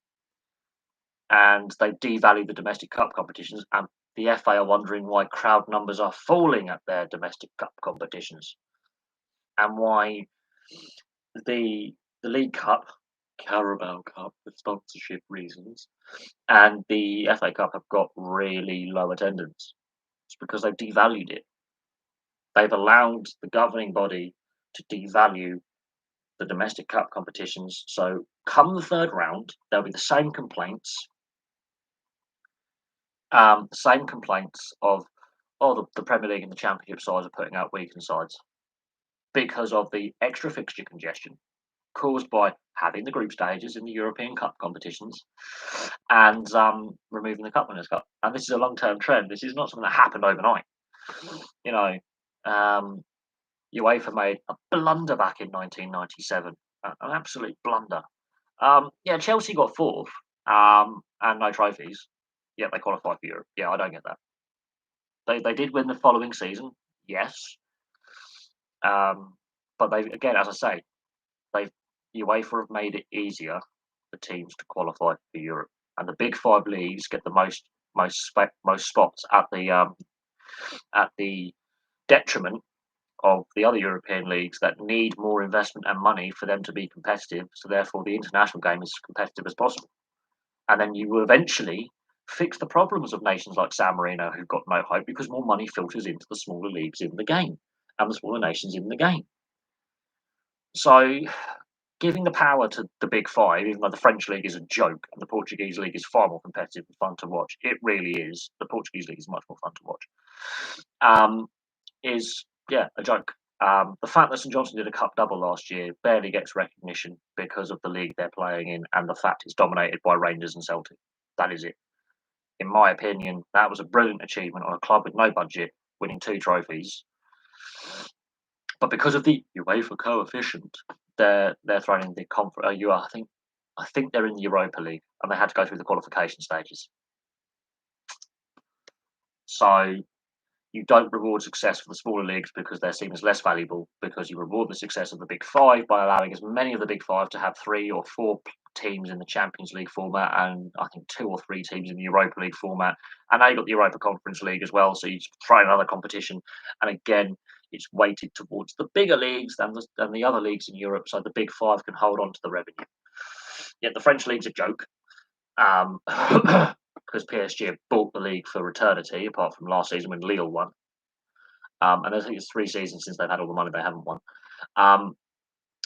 and they've devalued the domestic cup competitions. And the FA are wondering why crowd numbers are falling at their domestic cup competitions, and why the League Cup, Carabao Cup, for sponsorship reasons, and the FA Cup have got really low attendance. It's because they've devalued it. They've allowed the governing body to devalue the domestic cup competitions. So come the third round, there'll be the same complaints. Of the Premier League and the Championship sides are putting out weakened sides because of the extra fixture congestion caused by having the group stages in the European Cup competitions and removing the Cup Winners' Cup. And this is a long-term trend. This is not something that happened overnight. UEFA made a blunder back in 1997, an absolute blunder. Chelsea got fourth and no trophies, yet they qualified for Europe. Yeah, I don't get that. They did win the following season, yes, but they again, as I say, UEFA have made it easier for teams to qualify for Europe, and the Big Five leagues get the most spots at the detriment of the other European leagues that need more investment and money for them to be competitive. So therefore, the international game is as competitive as possible, and then you will eventually fix the problems of nations like San Marino who've got no hope because more money filters into the smaller leagues in the game and the smaller nations in the game. So giving the power to the Big Five, even though the French league is a joke and the Portuguese league is far more competitive and fun to watch, it really is. The Portuguese league is much more fun to watch. Is a joke. The fact that St Johnstone did a cup double last year barely gets recognition because of the league they're playing in and the fact it's dominated by Rangers and Celtic. That is it. In my opinion, that was a brilliant achievement on a club with no budget, winning 2 trophies. But because of the UEFA coefficient, they're thrown in the conference. I think they're in the Europa League, and they had to go through the qualification stages. So you don't reward success for the smaller leagues because they're seen as less valuable, because you reward the success of the big five by allowing as many of the big five to have 3 or 4 teams in the Champions League format, and I think 2 or 3 teams in the Europa League format. And now you've got the Europa Conference League as well, so you try another competition. And again, it's weighted towards the bigger leagues than the other leagues in Europe, so the big five can hold on to the revenue. Yet the French league's a joke. Because PSG have bought the league for eternity, apart from last season when Lille won. And I think it's 3 seasons since they've had all the money they haven't won.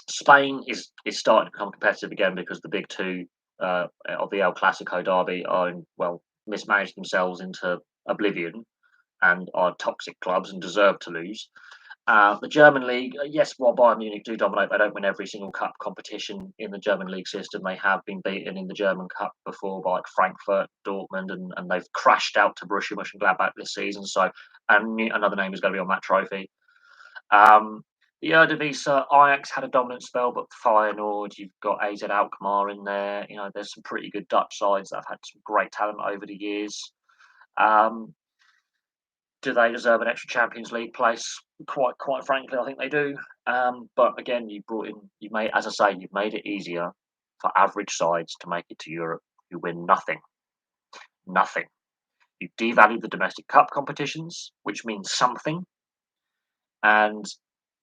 Spain is starting to become competitive again because the big two of the El Clasico derby are mismanaged themselves into oblivion and are toxic clubs and deserve to lose. The German league, yes, while Bayern Munich do dominate, they don't win every single cup competition in the German league system. They have been beaten in the German Cup before by like Frankfurt, Dortmund, and they've crashed out to Borussia Mönchengladbach this season. So, and another name is going to be on that trophy. The Eredivisie, Ajax had a dominant spell, but Feyenoord, you've got AZ Alkmaar in there. You know, there's some pretty good Dutch sides that have had some great talent over the years. Do they deserve an extra Champions League place? Quite frankly, I think they do. But again, you've made it easier for average sides to make it to Europe who win nothing. Nothing. You devalue the domestic cup competitions, which means something. And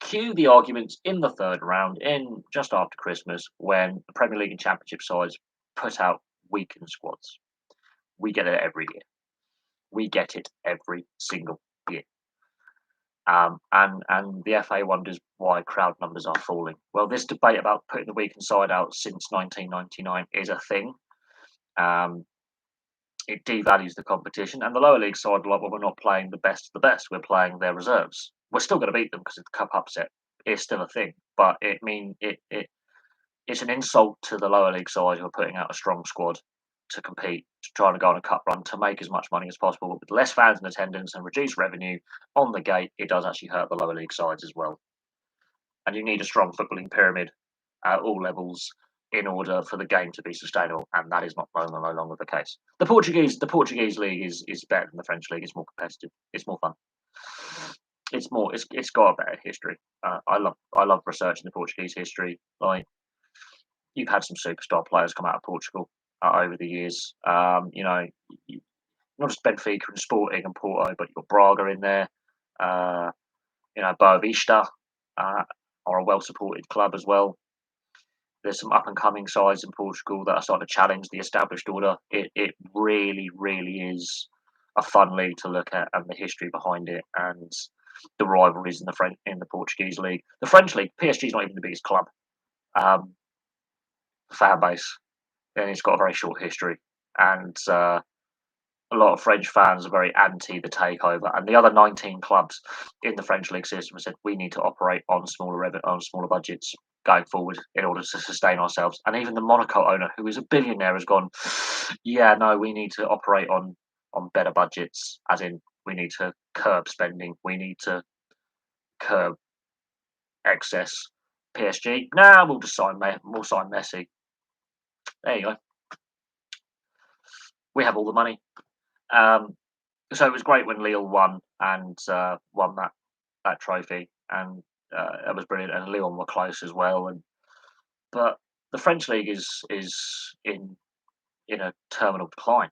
cue the arguments in the third round, in just after Christmas, when the Premier League and Championship sides put out weakened squads. We get it every year. We get it every single year. And the FA wonders why crowd numbers are falling. Well, this debate about putting the weakened side out since 1999 is a thing. It devalues the competition, and the lower league side are like, well, we're not playing the best of the best. We're playing their reserves. We're still going to beat them because the cup upset is still a thing. But it's an insult to the lower league side who are putting out a strong squad to compete, to try to go on a cup run, to make as much money as possible. But with less fans in attendance and reduced revenue on the gate, it does actually hurt the lower league sides as well. And you need a strong footballing pyramid at all levels in order for the game to be sustainable, and that is no longer the case. The Portuguese league is better than the French league. It's more competitive. It's more fun. It's got a better history. I love researching the Portuguese history. Like, you've had some superstar players come out of Portugal over the years. Not just Benfica and Sporting and Porto, but you've got Braga in there. Boa Vista are a well-supported club as well. There's some up-and-coming sides in Portugal that are starting to challenge the established order. It really, really is a fun league to look at, and the history behind it, and the rivalries in the Portuguese league. The French league, PSG is not even the biggest club. Fan base, and it's got a very short history, and a lot of French fans are very anti the takeover. And the other 19 clubs in the French league system have said we need to operate on smaller budgets going forward in order to sustain ourselves. And even the Monaco owner, who is a billionaire, has gone, yeah, no, we need to operate on better budgets, as in we need to curb spending, we need to curb excess. PSG, we'll sign Messi. There you go. We have all the money. So it was great when Lille won and won that trophy, and it was brilliant. And Lyon were close as well. But the French league is in a terminal decline.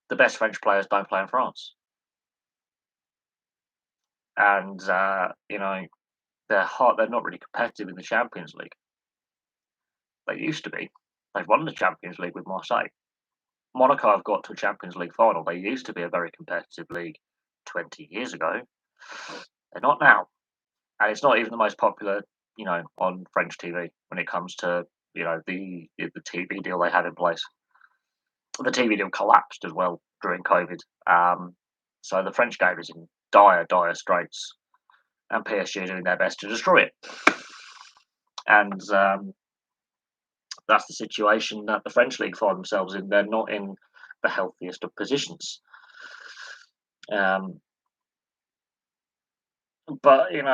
The best French players don't play in France, and they're not really competitive in the Champions League. They used to be. They've won the Champions League with Marseille. Monaco have got to a Champions League final. They used to be a very competitive league 20 years ago. They're not now. And it's not even the most popular, on French TV when it comes to, the TV deal they had in place. The TV deal collapsed as well during COVID. So the French game is in dire straits. and PSG are doing their best to destroy it. And that's the situation that the French league find themselves in. They're not in the healthiest of positions. But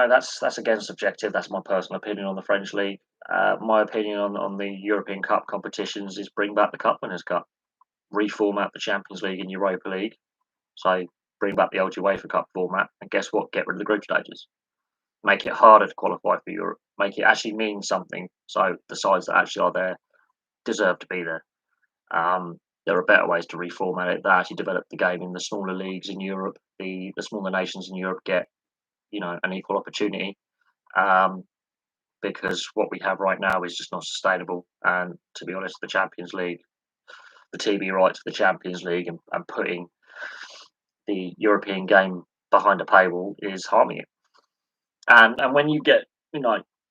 that's again subjective. That's my personal opinion on the French league. My opinion on the European Cup competitions is bring back the Cup Winners' Cup, reformat the Champions League and Europa League. So bring back the old UEFA Cup format, and guess what? Get rid of the group stages. Make it harder to qualify for Europe. Make it actually mean something. So the sides that actually are there deserve to be there. There are better ways to reformat it that actually develop the game in the smaller leagues in Europe. The smaller nations in Europe get an equal opportunity. Because what we have right now is just not sustainable. And to be honest, the Champions League, the TV rights for the Champions League, and putting the European game behind a paywall is harming it. And when you get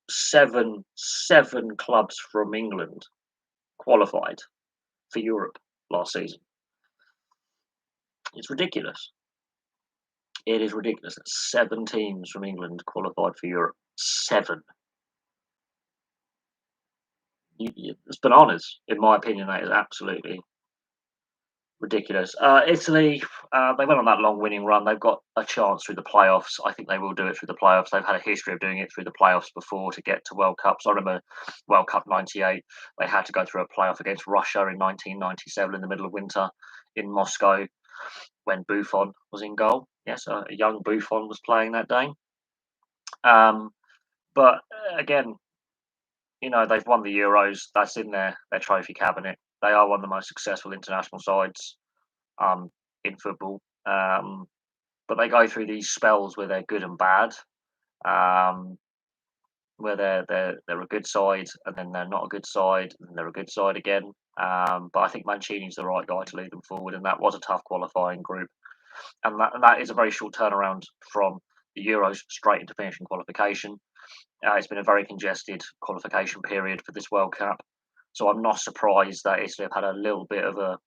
seven clubs from England qualified for Europe last season, it's ridiculous. It is ridiculous that 7 teams from England qualified for Europe. 7. It's bananas, in my opinion. That is absolutely ridiculous. Italy, they went on that long winning run. They've got a chance through the playoffs. I think they will do it through the playoffs. They've had a history of doing it through the playoffs before to get to World Cups. I remember World Cup '98. They had to go through a playoff against Russia in 1997 in the middle of winter in Moscow when Buffon was in goal. Yes, a young Buffon was playing that day. But again, they've won the Euros. That's in their trophy cabinet. They are one of the most successful international sides in football. But they go through these spells where they're good and bad, where they're a good side and then they're not a good side and they're a good side again. But I think Mancini's the right guy to lead them forward, and that was a tough qualifying group, and that is a very short turnaround from the Euros straight into finishing qualification. It's been a very congested qualification period for this World Cup, so I'm not surprised that Italy have had a little bit of a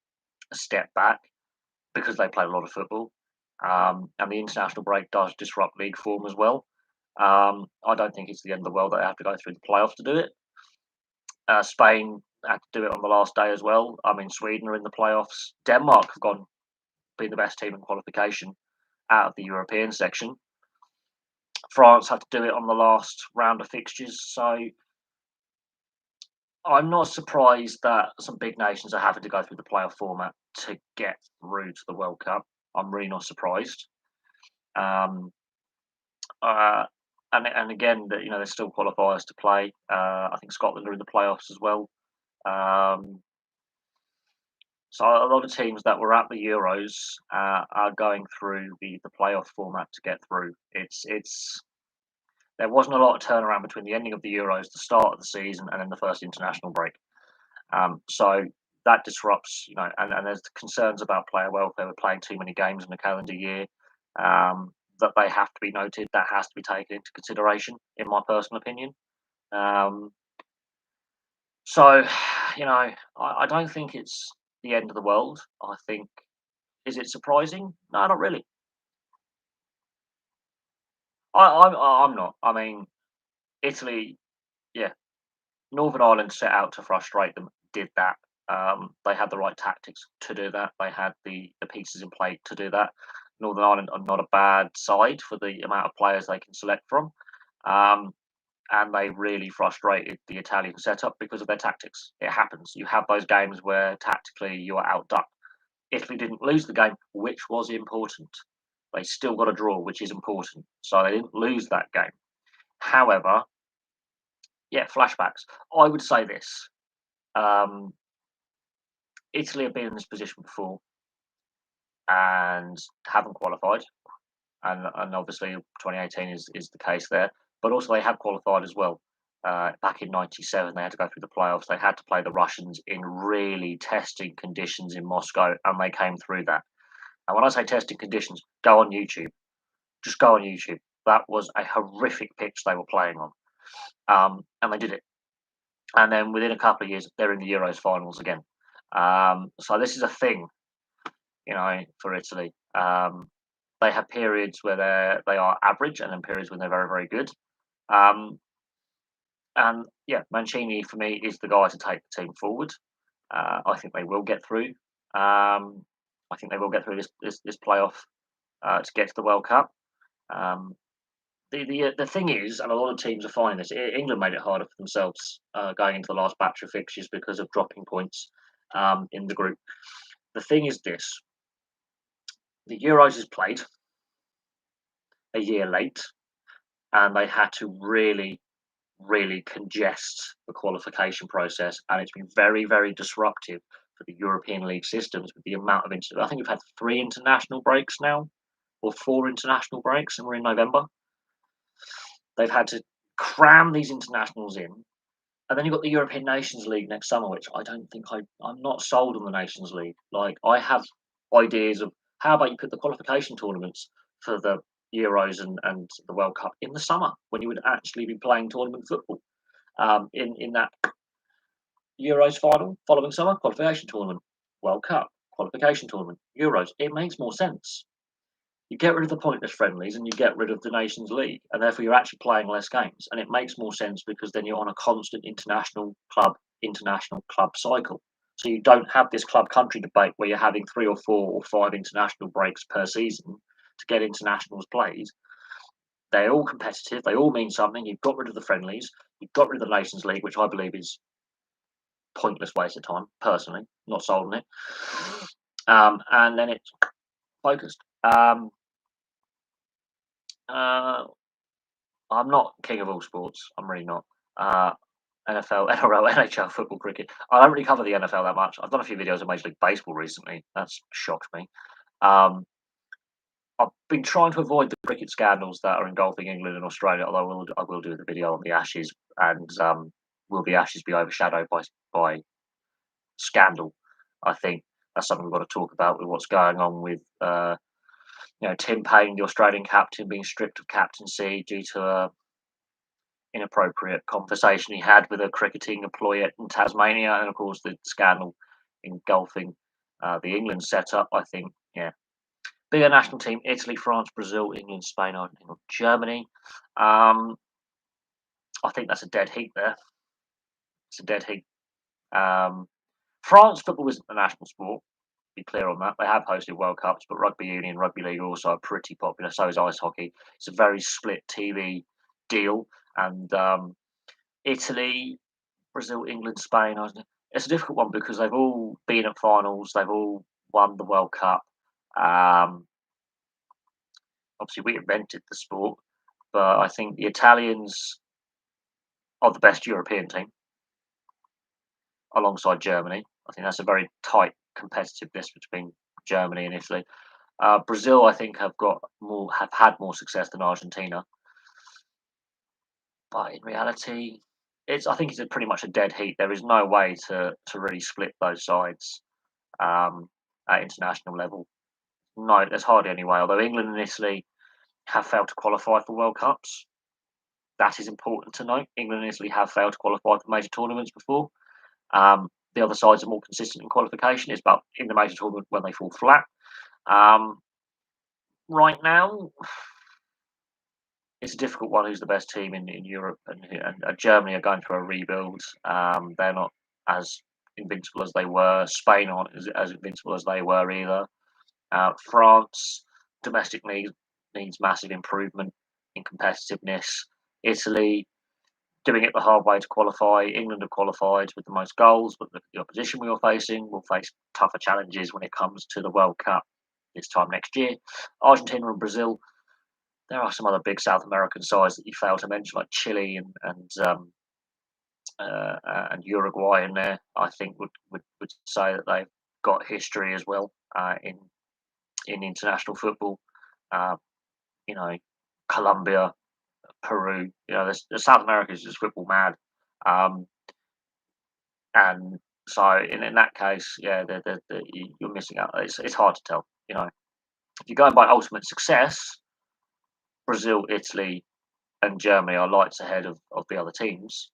step back because they played a lot of football, and the international break does disrupt league form as well. I don't think it's the end of the world that they have to go through the playoffs to do it. Spain had to do it on the last day as well. I mean, Sweden are in the playoffs. Denmark have been the best team in qualification out of the European section. France had to do it on the last round of fixtures. So I'm not surprised that some big nations are having to go through the playoff format to get through to the World Cup. I'm really not surprised. Um, and again, there's still qualifiers to play. I think Scotland are in the playoffs as well. So a lot of teams that were at the Euros are going through the playoff format to get through. There wasn't a lot of turnaround between the ending of the Euros, the start of the season, and then the first international break. So that disrupts, and there's concerns about player welfare with playing too many games in a calendar year. That they have to be noted. That has to be taken into consideration, in my personal opinion. So, I don't think it's the end of the world. I think, is it surprising? No, not really. I'm not. I mean, Italy, yeah, Northern Ireland set out to frustrate them. Did that. They had the right tactics to do that. They had the pieces in play to do that. Northern Ireland are not a bad side for the amount of players they can select from. And they really frustrated the Italian setup because of their tactics. It happens. You have those games where tactically you are outdone. Italy didn't lose the game, which was important. They still got a draw, which is important. So they didn't lose that game. However, yeah, flashbacks. I would say this. Italy have been in this position before and haven't qualified. And obviously 2018 is the case there. But also they have qualified as well. Back in '97, they had to go through the playoffs. They had to play the Russians in really testing conditions in Moscow, and they came through that. And when I say testing conditions, go on YouTube. Just go on YouTube. That was a horrific pitch they were playing on, and they did it. And then within a couple of years, they're in the Euros finals again. So this is a thing, for Italy. they have periods where they are average, and then periods when they're very, very good. Um, and yeah, Mancini for me is the guy to take the team forward. I think they will get through. I think they will get through this playoff to get to the World Cup. Um, the thing is, and a lot of teams are finding this. England made it harder for themselves going into the last batch of fixtures because of dropping points in the group. The thing is this: the Euros is played a year late, and they had to really congest the qualification process, and it's been very, very disruptive for the European League systems with the amount of I think we've had 3 international breaks now, or 4 international breaks, and we're in November. They've had to cram these internationals in, and then you've got the European Nations League next summer, which I don't think I'm not sold on the Nations League. Like, I have ideas of how about you put the qualification tournaments for the Euros and the World Cup in the summer when you would actually be playing tournament football. In that Euros final following summer, qualification tournament, World Cup, qualification tournament, Euros. It makes more sense. You get rid of the pointless friendlies and you get rid of the Nations League, and therefore you're actually playing less games. And it makes more sense because then you're on a constant international club cycle. So you don't have this club country debate where you're having 3 or 4 or 5 international breaks per season to get internationals played. They're all competitive. They all mean something. You've got rid of the friendlies. You've got rid of the Nations League, which I believe is pointless waste of time. Personally, not sold on it. And then it's focused. I'm not king of all sports. I'm really not. NFL, NRL, NHL, football, cricket. I don't really cover the NFL that much. I've done a few videos of Major League Baseball recently. That's shocked me. Um, I've been trying to avoid the cricket scandals that are engulfing England and Australia, although I will do the video on the Ashes, and will the Ashes be overshadowed by scandal? I think that's something we've got to talk about with what's going on with Tim Paine, the Australian captain, being stripped of captaincy due to a inappropriate conversation he had with a cricketing employee in Tasmania, and of course the scandal engulfing the England setup. I think, yeah, bigger national team: Italy, France, Brazil, England, Spain, Argentina, Germany. I think that's a dead heat there. It's a dead heat. France football isn't a national sport. Be clear on that. They have hosted World Cups, but rugby union, rugby league also are pretty popular. So is ice hockey. It's a very split TV deal, and Italy, Brazil, England, Spain. It's a difficult one because they've all been at finals. They've all won the World Cup. Obviously, we invented the sport, but I think the Italians are the best European team alongside Germany. I think that's a very tight competitiveness between Germany and Italy. Brazil, I think, have had more success than Argentina, but in reality, I think it's pretty much a dead heat. There is no way to really split those sides at international level. No, there's hardly any way. Although England and Italy have failed to qualify for World Cups, that is important to note. England and Italy have failed to qualify for major tournaments before. The other sides are more consistent in qualification. It's about in the major tournament when they fall flat. Right now, it's a difficult one. Who's the best team in Europe? And Germany are going through a rebuild. They're not as invincible as they were. Spain aren't as invincible as they were either. France domestically needs massive improvement in competitiveness. Italy doing it the hard way to qualify. England have qualified with the most goals, but the opposition we are facing will face tougher challenges when it comes to the World Cup this time next year. Argentina and Brazil. There are some other big South American sides that you fail to mention, like Chile and Uruguay in there. I think would say that they've got history as well in international football. Uh, Colombia, Peru. The South America is just football mad, and so in that case, yeah, you're missing out. It's hard to tell. If you're going by ultimate success, Brazil, Italy, and Germany are lights ahead of the other teams.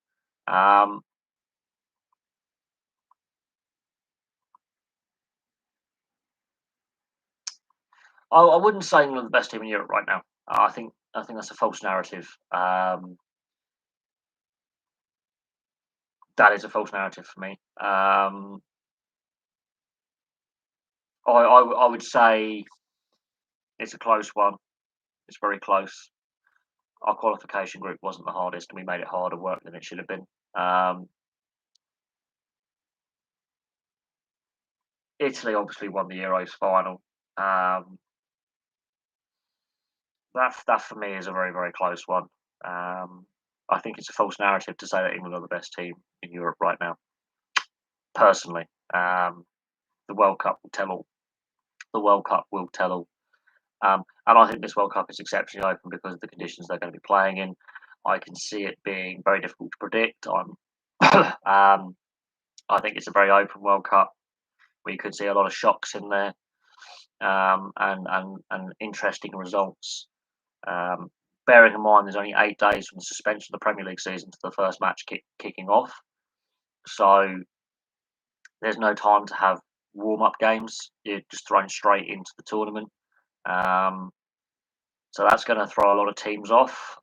I wouldn't say England are the best team in Europe right now. I think that's a false narrative. That is a false narrative for me. I would say it's a close one. It's very close. Our qualification group wasn't the hardest, and we made it harder work than it should have been. Italy obviously won the Euros final. That for me is a very, very close one. I think it's a false narrative to say that England are the best team in Europe right now. Personally, the World Cup will tell all. The World Cup will tell all. And I think this World Cup is exceptionally open because of the conditions they're going to be playing in. I can see it being very difficult to predict. I think it's a very open World Cup. We could see a lot of shocks in there, and interesting results. Bearing in mind, there's only 8 days from the suspension of the Premier League season to the first match kicking off, so there's no time to have warm-up games. You're just thrown straight into the tournament. So that's going to throw a lot of teams off.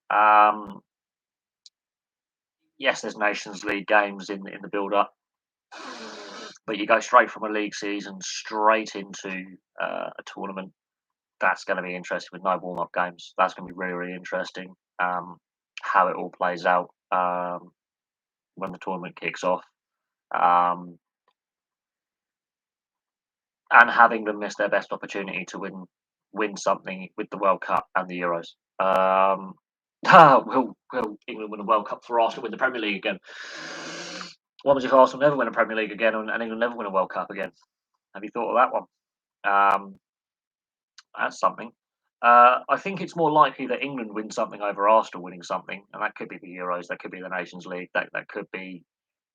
Yes, there's Nations League games in the build-up, but you go straight from a league season straight into a tournament. That's going to be interesting with no warm-up games. That's going to be really, really interesting. How it all plays out when the tournament kicks off, and having them miss their best opportunity to win something with the World Cup and the Euros. Will England win a World Cup for Arsenal win the Premier League again? What was if Arsenal never win a Premier League again and England never win a World Cup again? Have you thought of that one? That's something. I think it's more likely that England win something over Arsenal winning something, and that could be the Euros, that could be the Nations League, that could be,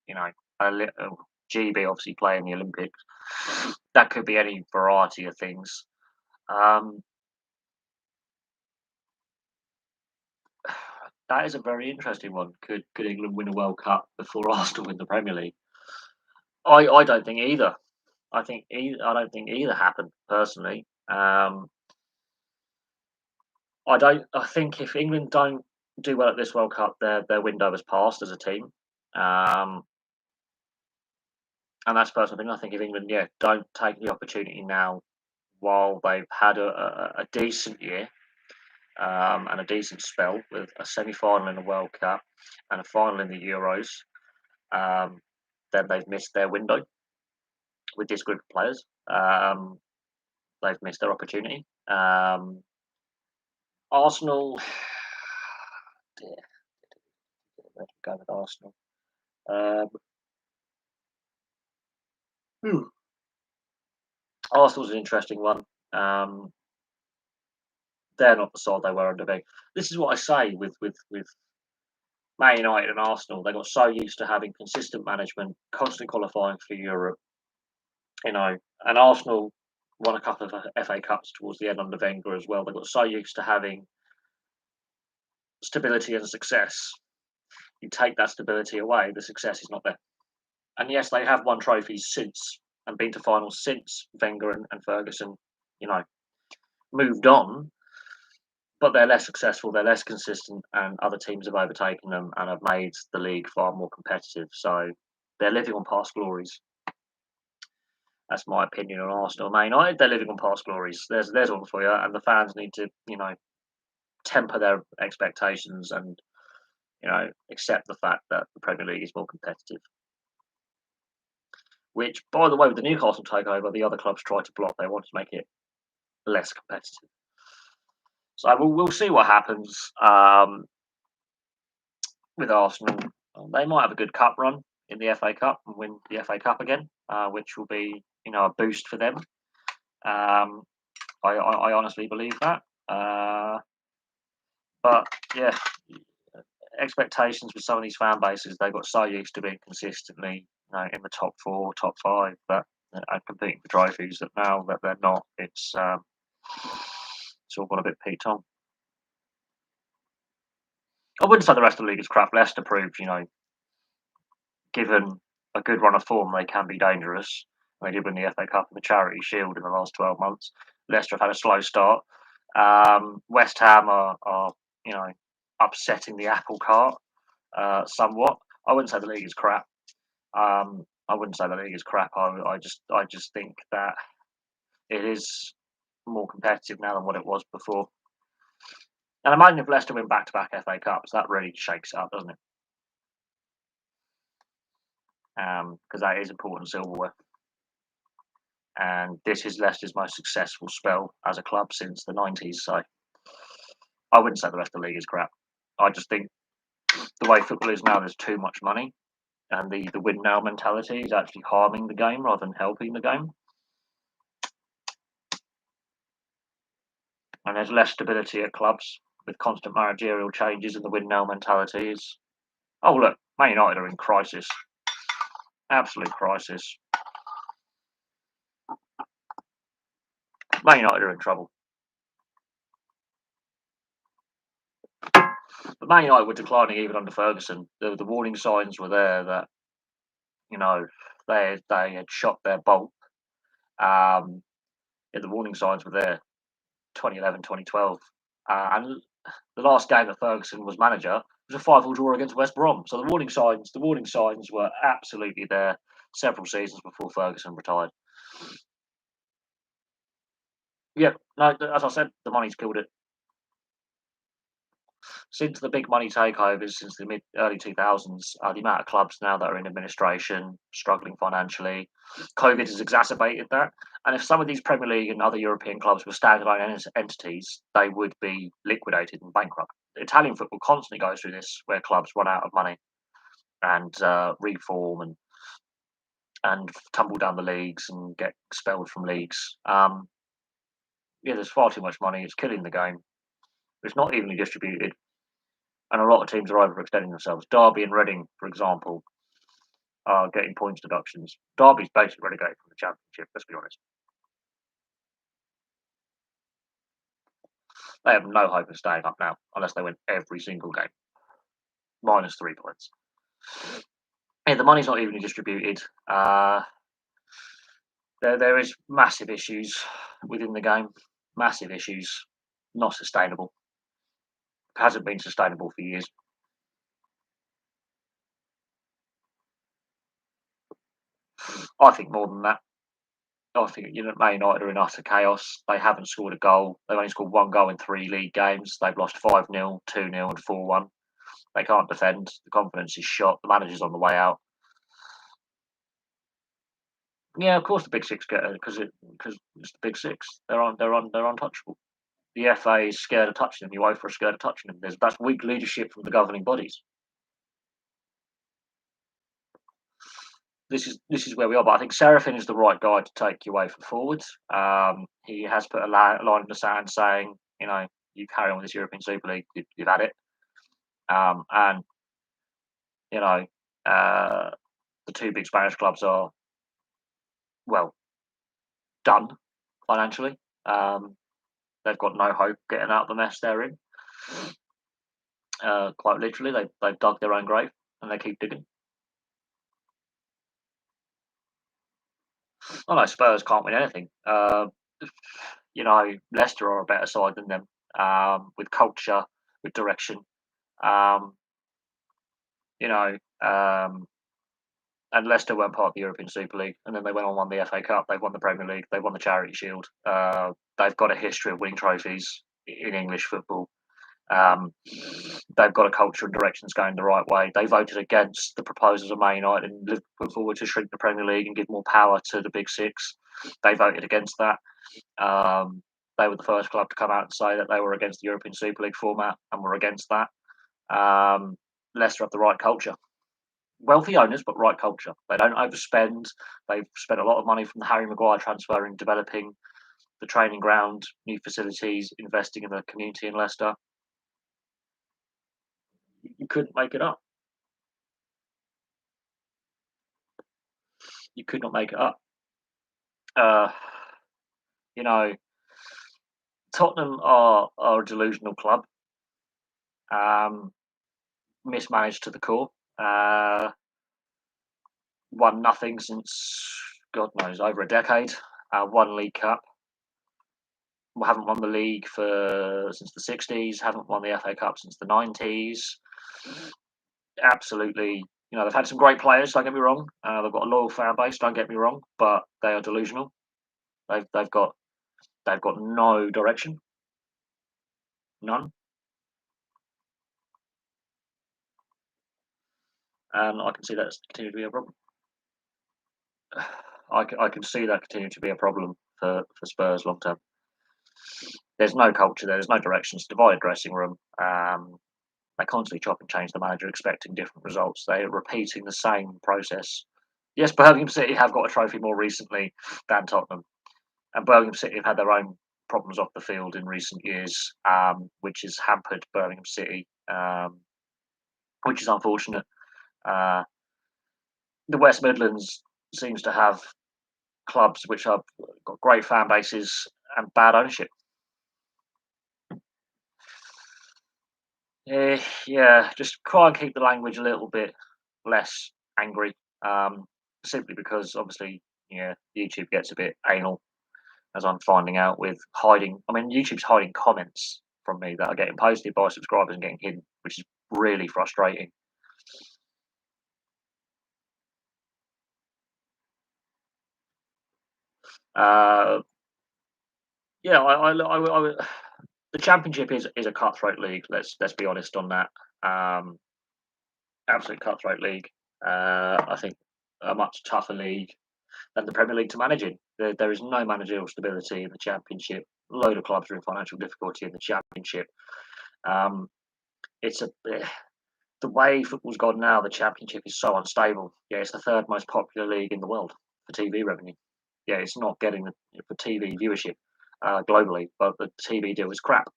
you know, GB obviously playing the Olympics. That could be any variety of things. That is a very interesting one. Could England win a World Cup before Arsenal win the Premier League? I don't think either. I don't think either happened personally. I think if England don't do well at this World Cup, their window has passed as a team. And that's personal thing. I think if England, don't take the opportunity now while they've had a decent year, and a decent spell with a semi-final in the World Cup and a final in the Euros, then they've missed their window with this group of players. They've missed their opportunity. Arsenal, dear, where to go with Arsenal? Arsenal's an interesting one. They're not the side they were under Wenger. This is what I say with Man United and Arsenal. They got so used to having consistent management, constant qualifying for Europe, and Arsenal won a couple of FA Cups towards the end under Wenger as well. They got so used to having stability and success. You take that stability away, the success is not there. And yes, they have won trophies since and been to finals since Wenger and Ferguson, moved on. But they're less successful, they're less consistent, and other teams have overtaken them and have made the league far more competitive. So they're living on past glories. That's my opinion on Arsenal. Man United, they're living on past glories. There's one for you, and the fans need to, temper their expectations and, accept the fact that the Premier League is more competitive. Which, by the way, with the Newcastle takeover, the other clubs tried to block. They wanted to make it less competitive. So we'll see what happens with Arsenal. They might have a good cup run in the FA Cup and win the FA Cup again, which will be, a boost for them. I honestly believe that. But yeah, expectations with some of these fan bases, they got so used to being consistently, in the top 4, top 5, and competing for trophies that now that they're not, it's all got a bit peaked on. I wouldn't say the rest of the league is crap. Leicester proved, given a good run of form, they can be dangerous. They did win the FA Cup and the Charity Shield in the last 12 months. Leicester have had a slow start. West Ham are upsetting the apple cart somewhat. I wouldn't say the league is crap. I wouldn't say the league is crap. I just think that it is more competitive now than what it was before. And imagine if Leicester win back-to-back FA Cups, that really shakes it up, doesn't it? Because that is important silverware. And this is Leicester's most successful spell as a club since the 90s. So I wouldn't say the rest of the league is crap. I just think the way football is now, there's too much money, and the win now mentality is actually harming the game rather than helping the game. And there's less stability at clubs with constant managerial changes, and the win now mentality is. Oh look, Man United are in crisis, absolute crisis. Man United are in trouble. But Man United were declining even under Ferguson. The warning signs were there that they had shot their bolt. The warning signs were there 2011, 2012. And the last game that Ferguson was manager was a 5-5 draw against West Brom. So the warning signs were absolutely there several seasons before Ferguson retired. Yeah, no, as I said, the money's killed it. Since the big money takeovers, since the early 2000s, the amount of clubs now that are in administration, struggling financially, COVID has exacerbated that. And if some of these Premier League and other European clubs were standalone entities, they would be liquidated and bankrupt. Italian football constantly goes through this, where clubs run out of money and reform and tumble down the leagues and get expelled from leagues. There's far too much money. It's killing the game. It's not evenly distributed, and a lot of teams are overextending themselves. Derby and Reading, for example, are getting points deductions. Derby's basically relegated from the Championship, let's be honest. They have no hope of staying up now, unless they win every single game. Minus 3 points. Yeah, the money's not evenly distributed. There is massive issues within the game. Massive issues. Not sustainable. Hasn't been sustainable for years. I think more than that. I think Man United are in utter chaos. They haven't scored a goal. They've only scored 1 goal in 3 league games. They've lost 5-0, 2-0, and 4-1. They can't defend. The confidence is shot. The manager's on the way out. Yeah, of course the Big Six get it because it's the Big Six. They're untouchable. The FA is scared of touching them. The UEFA are scared of touching them. That's weak leadership from the governing bodies. This is where we are. But I think Serafin is the right guy to take UEFA forward. He has put a line in the sand saying, you carry on with this European Super League, you've had it. And the 2 big Spanish clubs are done financially. They've got no hope getting out of the mess they're in. Quite literally, they've dug their own grave and they keep digging. I know Spurs can't win anything. Leicester are a better side than them, with culture, with direction. And Leicester weren't part of the European Super League, and then they went on and won the FA Cup. They've won the Premier League. They've won the Charity Shield. They've got a history of winning trophies in English football. They've got a culture and directions going the right way. They voted against the proposals of Man United and put forward to shrink the Premier League and give more power to the Big Six. They voted against that. They were the first club to come out and say that they were against the European Super League format and were against that. Leicester have the right culture. Wealthy owners, but right culture. They don't overspend. They've spent a lot of money from the Harry Maguire transfer in developing the training ground, new facilities, investing in the community in Leicester. You couldn't make it up. You could not make it up. Tottenham are a delusional club, mismanaged to the core. Won nothing since God knows over a decade. 1 League Cup. haven't won the league since the 60s, haven't won the FA Cup since the 90s. Absolutely, they've had some great players. Don't get me wrong. They've got a loyal fan base. Don't get me wrong, but they are delusional. They've got no direction, none, and I can see that continue to be a problem. I can see that continue to be a problem for Spurs long term. There's no culture there. There's no direction. It's a divided dressing room. They constantly chop and change the manager, expecting different results. They are repeating the same process. Yes, Birmingham City have got a trophy more recently than Tottenham, and Birmingham City have had their own problems off the field in recent years, which has hampered Birmingham City, which is unfortunate. Uh, the West Midlands seems to have clubs which have got great fan bases and bad ownership. Yeah, just try and keep the language a little bit less angry. Simply because obviously, yeah, YouTube gets a bit anal, as I'm finding out with hiding. I mean, YouTube's hiding comments from me that are getting posted by subscribers and getting hidden, which is really frustrating. Uh, yeah, the Championship is a cutthroat league. Let's be honest on that. Um, Absolute cutthroat league. I think a much tougher league than the Premier League to manage in. There is no managerial stability in the Championship. A load of clubs are in financial difficulty in the Championship. Um, it's the way football's gone now. The Championship is so unstable. Yeah, it's the third most popular league in the world for TV revenue. Yeah, it's not getting the TV viewership globally, but the TV deal is crap,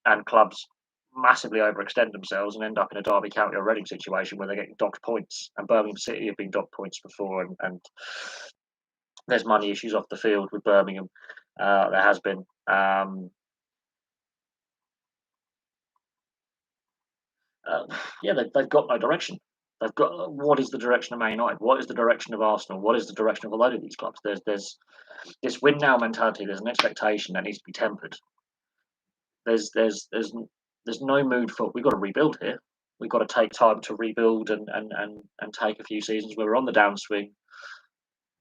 and clubs massively overextend themselves and end up in a Derby County or Reading situation where they're getting docked points. And Birmingham City have been docked points before, and there's money issues off the field with Birmingham. There has been. Uh, yeah, they've got no direction. They've got what is the direction of Man United? What is the direction of Arsenal? What is the direction of a load of these clubs? There's this win now mentality. There's an expectation that needs to be tempered. There's there's there's there's no mood for we've got to rebuild here. We've got to take time to rebuild and take a few seasons where we're on the downswing.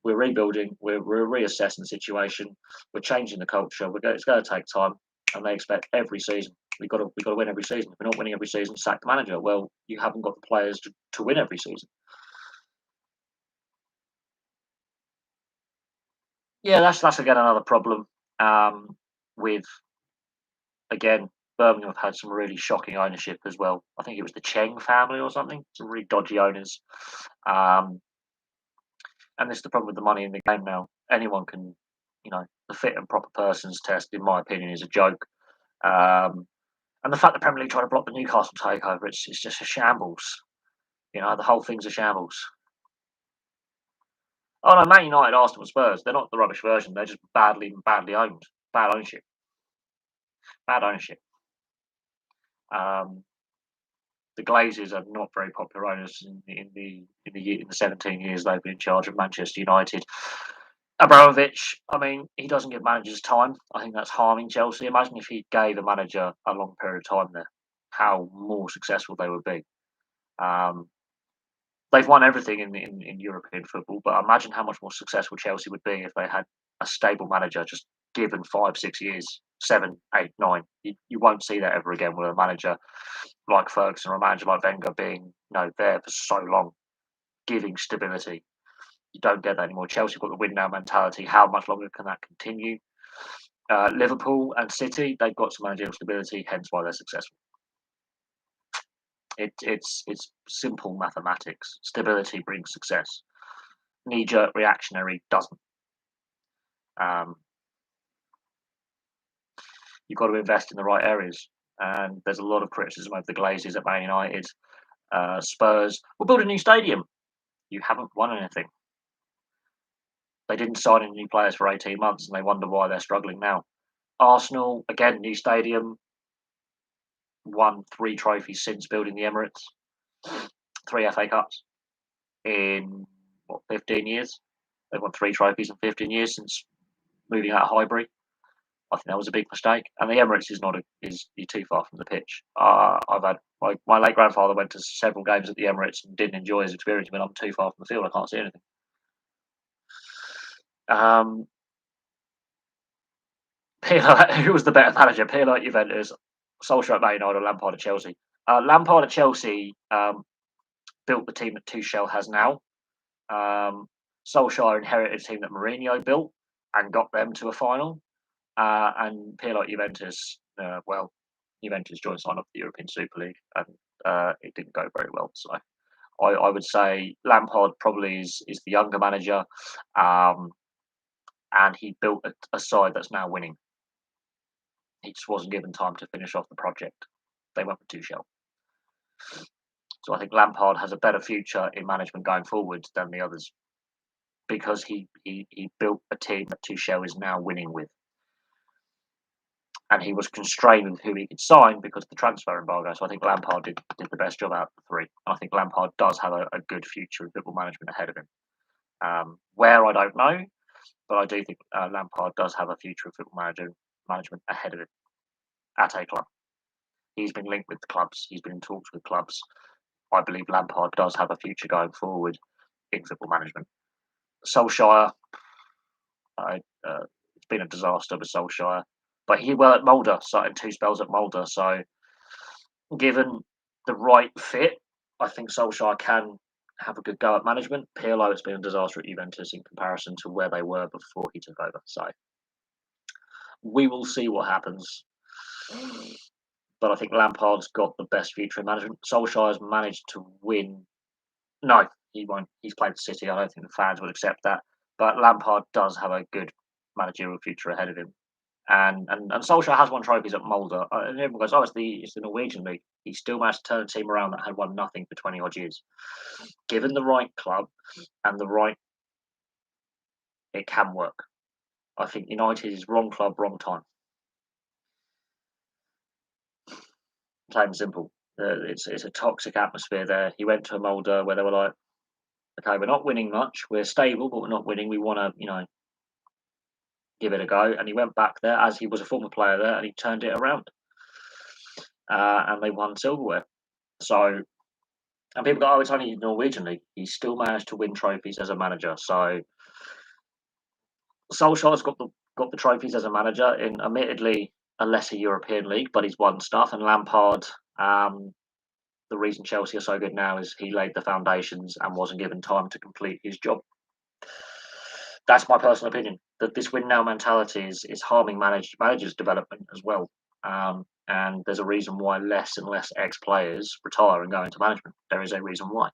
We're rebuilding. We're reassessing the situation. We're changing the culture. It's going to take time, and they expect every season. We got to win every season. If we're not winning every season, sack the manager. Well, you haven't got the players to win every season. Yeah, that's again another problem. With again, Birmingham have had some really shocking ownership as well. I think it was the Cheng family or something. Some really dodgy owners. Um, and this is the problem with the money in the game now. Anyone can, the fit and proper persons test, in my opinion, is a joke. Um, and the fact the Premier League trying to block the Newcastle takeover, it's just a shambles. The whole thing's a shambles. Oh no, Man United, Arsenal, Spurs, they're not the rubbish version. They're just badly owned. Bad ownership. Bad ownership. Um, the Glazers are not very popular owners in the 17 years they've been in charge of Manchester United. Abramovich, I mean, he doesn't give managers time. I think that's harming Chelsea. Imagine if he gave a manager a long period of time there, how more successful they would be. Um, they've won everything in European football, but imagine how much more successful Chelsea would be if they had a stable manager just given 5, 6 years, 7, 8, 9. You won't see that ever again with a manager like Ferguson or a manager like Wenger being there for so long, giving stability. You don't get that anymore. Chelsea got the win now mentality. How much longer can that continue? Liverpool and City, they've got some managerial stability, hence why they're successful. It's simple mathematics. Stability brings success. Knee jerk reactionary doesn't. Um, you've got to invest in the right areas, and there's a lot of criticism of the Glazers at Man United. Spurs, we'll build a new stadium. You haven't won anything. They didn't sign any new players for 18 months, and they wonder why they're struggling now. Arsenal, again, new stadium, won 3 trophies since building the Emirates, 3 FA Cups in 15 years. They've won 3 trophies in 15 years since moving out of Highbury. I think that was a big mistake. And the Emirates is not is you're too far from the pitch. I've had my late grandfather went to several games at the Emirates and didn't enjoy his experience. When I'm too far from the field, I can't see anything. Pirlo, who was the better manager? Pirlo at Juventus, Solskjaer at Man United, or Lampard at Chelsea? Lampard at Chelsea built the team that Tuchel has now. Solskjaer inherited a team that Mourinho built and got them to a final. And Pirlo at Juventus, Juventus joined sign up the European Super League, and it didn't go very well. So I would say Lampard probably is the younger manager, and he built a side that's now winning. He just wasn't given time to finish off the project. They went with Tuchel. So I think Lampard has a better future in management going forward than the others because he built a team that Tuchel is now winning with. And he was constrained with who he could sign because of the transfer embargo. So I think Lampard did the best job out of the three. I think Lampard does have a good future in football management ahead of him. Where I don't know, but I do think Lampard does have a future of football management ahead of him at a club. He's been linked with the clubs. He's been in talks with clubs. I believe Lampard does have a future going forward in football management. Solskjaer, it's been a disaster with Solskjaer. But he well at Mulder, started 2 spells at Mulder. So, given the right fit, I think Solskjaer can have a good go at management. Pirlo, it's been a disaster at Juventus in comparison to where they were before he took over. So, we will see what happens. But I think Lampard's got the best future in management. Solskjaer's managed to win. No, he won't. He's played City. I don't think the fans would accept that. But Lampard does have a good managerial future ahead of him. And Solskjaer has won trophies at Mulder. And everyone goes, "Oh, it's the Norwegian league." He still managed to turn a team around that had won nothing for 20 odd years. Given the right club and it can work. I think United is wrong club, wrong time. Plain and simple. It's a toxic atmosphere there. He went to a Mulder where they were like, "Okay, we're not winning much. We're stable, but we're not winning. We want to, give it a go." And he went back there as he was a former player there, and he turned it around. And they won silverware. So, and people go, "Oh, it's only Norwegian league." He still managed to win trophies as a manager. So, Solskjaer's got the trophies as a manager in, admittedly, a lesser European league, but he's won stuff. And Lampard, the reason Chelsea are so good now is he laid the foundations and wasn't given time to complete his job. That's my personal opinion. That this win now mentality is harming managers' development as well. And there's a reason why less and less ex-players retire and go into management. There is a reason why.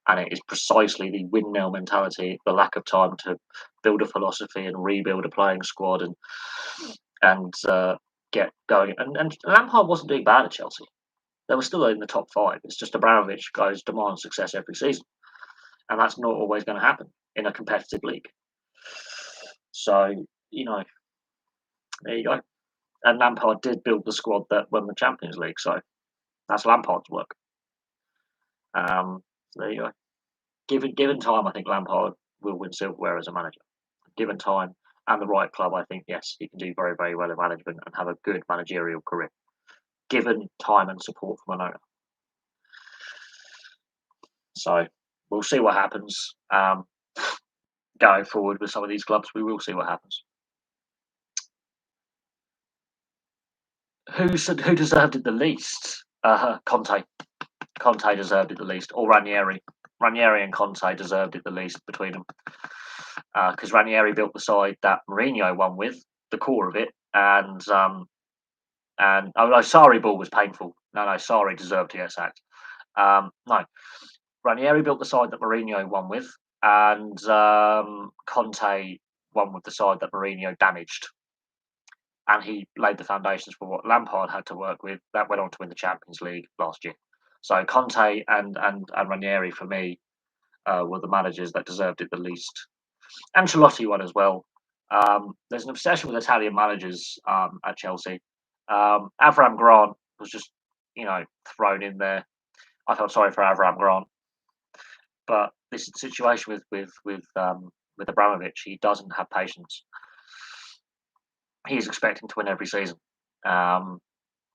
And it is precisely the win now mentality, the lack of time to build a philosophy and rebuild a playing squad and get going. And Lampard wasn't doing bad at Chelsea. They were still in the top 5. It's just Abramovich goes demands success every season. And that's not always going to happen in a competitive league. So, there you go. And Lampard did build the squad that won the Champions League. So that's Lampard's work. So there you go. Given time, I think Lampard will win silverware as a manager. Given time and the right club, I think, yes, he can do very, very well in management and have a good managerial career. Given time and support from an owner. So we'll see what happens. Going forward with some of these clubs, we will see what happens. Who deserved it the least? Conte. Conte deserved it the least, or Ranieri. Ranieri and Conte deserved it the least between them, because Ranieri built the side that Mourinho won with, the core of it, and Sarri ball was painful. No, Sarri deserved to get sacked. No, Ranieri built the side that Mourinho won with, and Conte won with the side that Mourinho damaged. And he laid the foundations for what Lampard had to work with. That went on to win the Champions League last year. So Conte and Ranieri, for me, were the managers that deserved it the least. Ancelotti won as well. There's an obsession with Italian managers at Chelsea. Avram Grant was just, thrown in there. I felt sorry for Avram Grant, but this situation with Abramovich, he doesn't have patience. he's expecting to win every season. Um,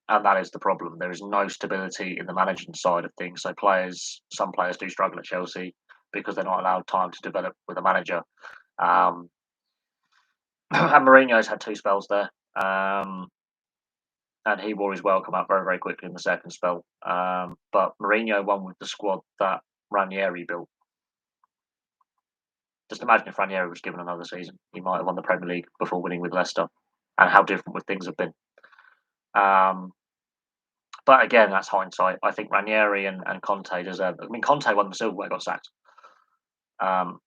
and that is the problem. There is no stability in the management side of things. So some players do struggle at Chelsea because they're not allowed time to develop with a manager. Um, and Mourinho's had two spells there, and he wore his welcome out very, very quickly in the second spell. But Mourinho won with the squad that Ranieri built. Just imagine if Ranieri was given another season, he might have won the Premier League before winning with Leicester, and how different would things have been. But again, that's hindsight. I think Ranieri and Conte deserve. I mean, Conte won the silverware, got sacked um,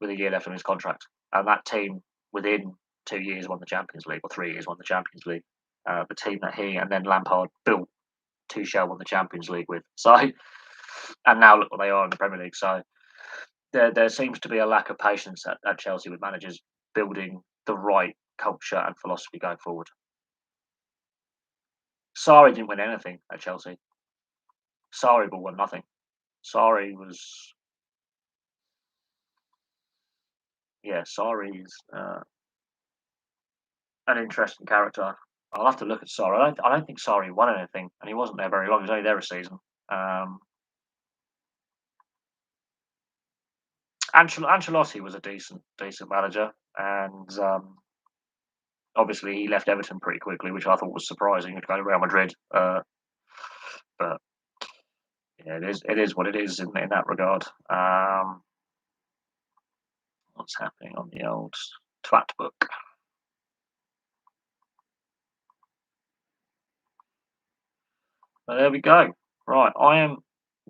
with a year left on his contract, and that team within 2 years won the Champions League, or 3 years won the Champions League. The team that he and then Lampard built, Tuchel won the Champions League with. So, and now look what they are in the Premier League. So, there seems to be a lack of patience at Chelsea with managers building the right culture and philosophy going forward. Sarri didn't win anything at Chelsea. Sarri won nothing. Sarri was, Sarri's an interesting character. I'll have to look at Sarri. I don't think Sarri won anything, and he wasn't there very long. He was only there a season. Ancelotti was a decent manager, and obviously he left Everton pretty quickly, which I thought was surprising. He'd go to Real Madrid, but yeah, it is what it is in that regard. What's happening on the old twat book? But there we go. Right, I am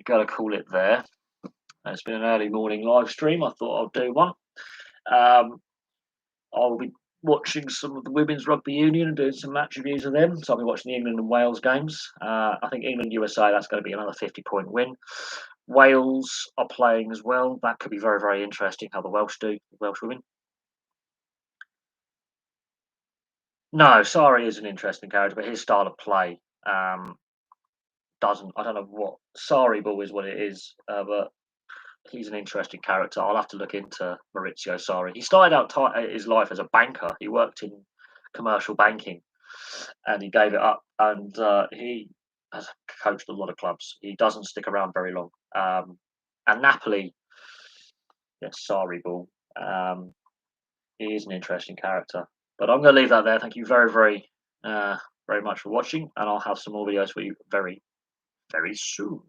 going to call it there. It's been an early morning live stream. I thought I'll do one. I'll be watching some of the women's rugby union and doing some match reviews of them. So I'll be watching the England and Wales games. I think England USA, that's going to be another 50-point win. Wales are playing as well. That could be very, very interesting how the Welsh do, the Welsh women. No, Sarri is an interesting character, but his style of play doesn't. I don't know what Sarri ball is what it is, but he's an interesting character. I'll have to look into Maurizio Sarri. He started out his life as a banker. He worked in commercial banking, and he gave it up. And he has coached a lot of clubs. He doesn't stick around very long. And Napoli, yes, Sarri ball. He is an interesting character. But I'm going to leave that there. Thank you very, very, very much for watching, and I'll have some more videos for you very, very soon.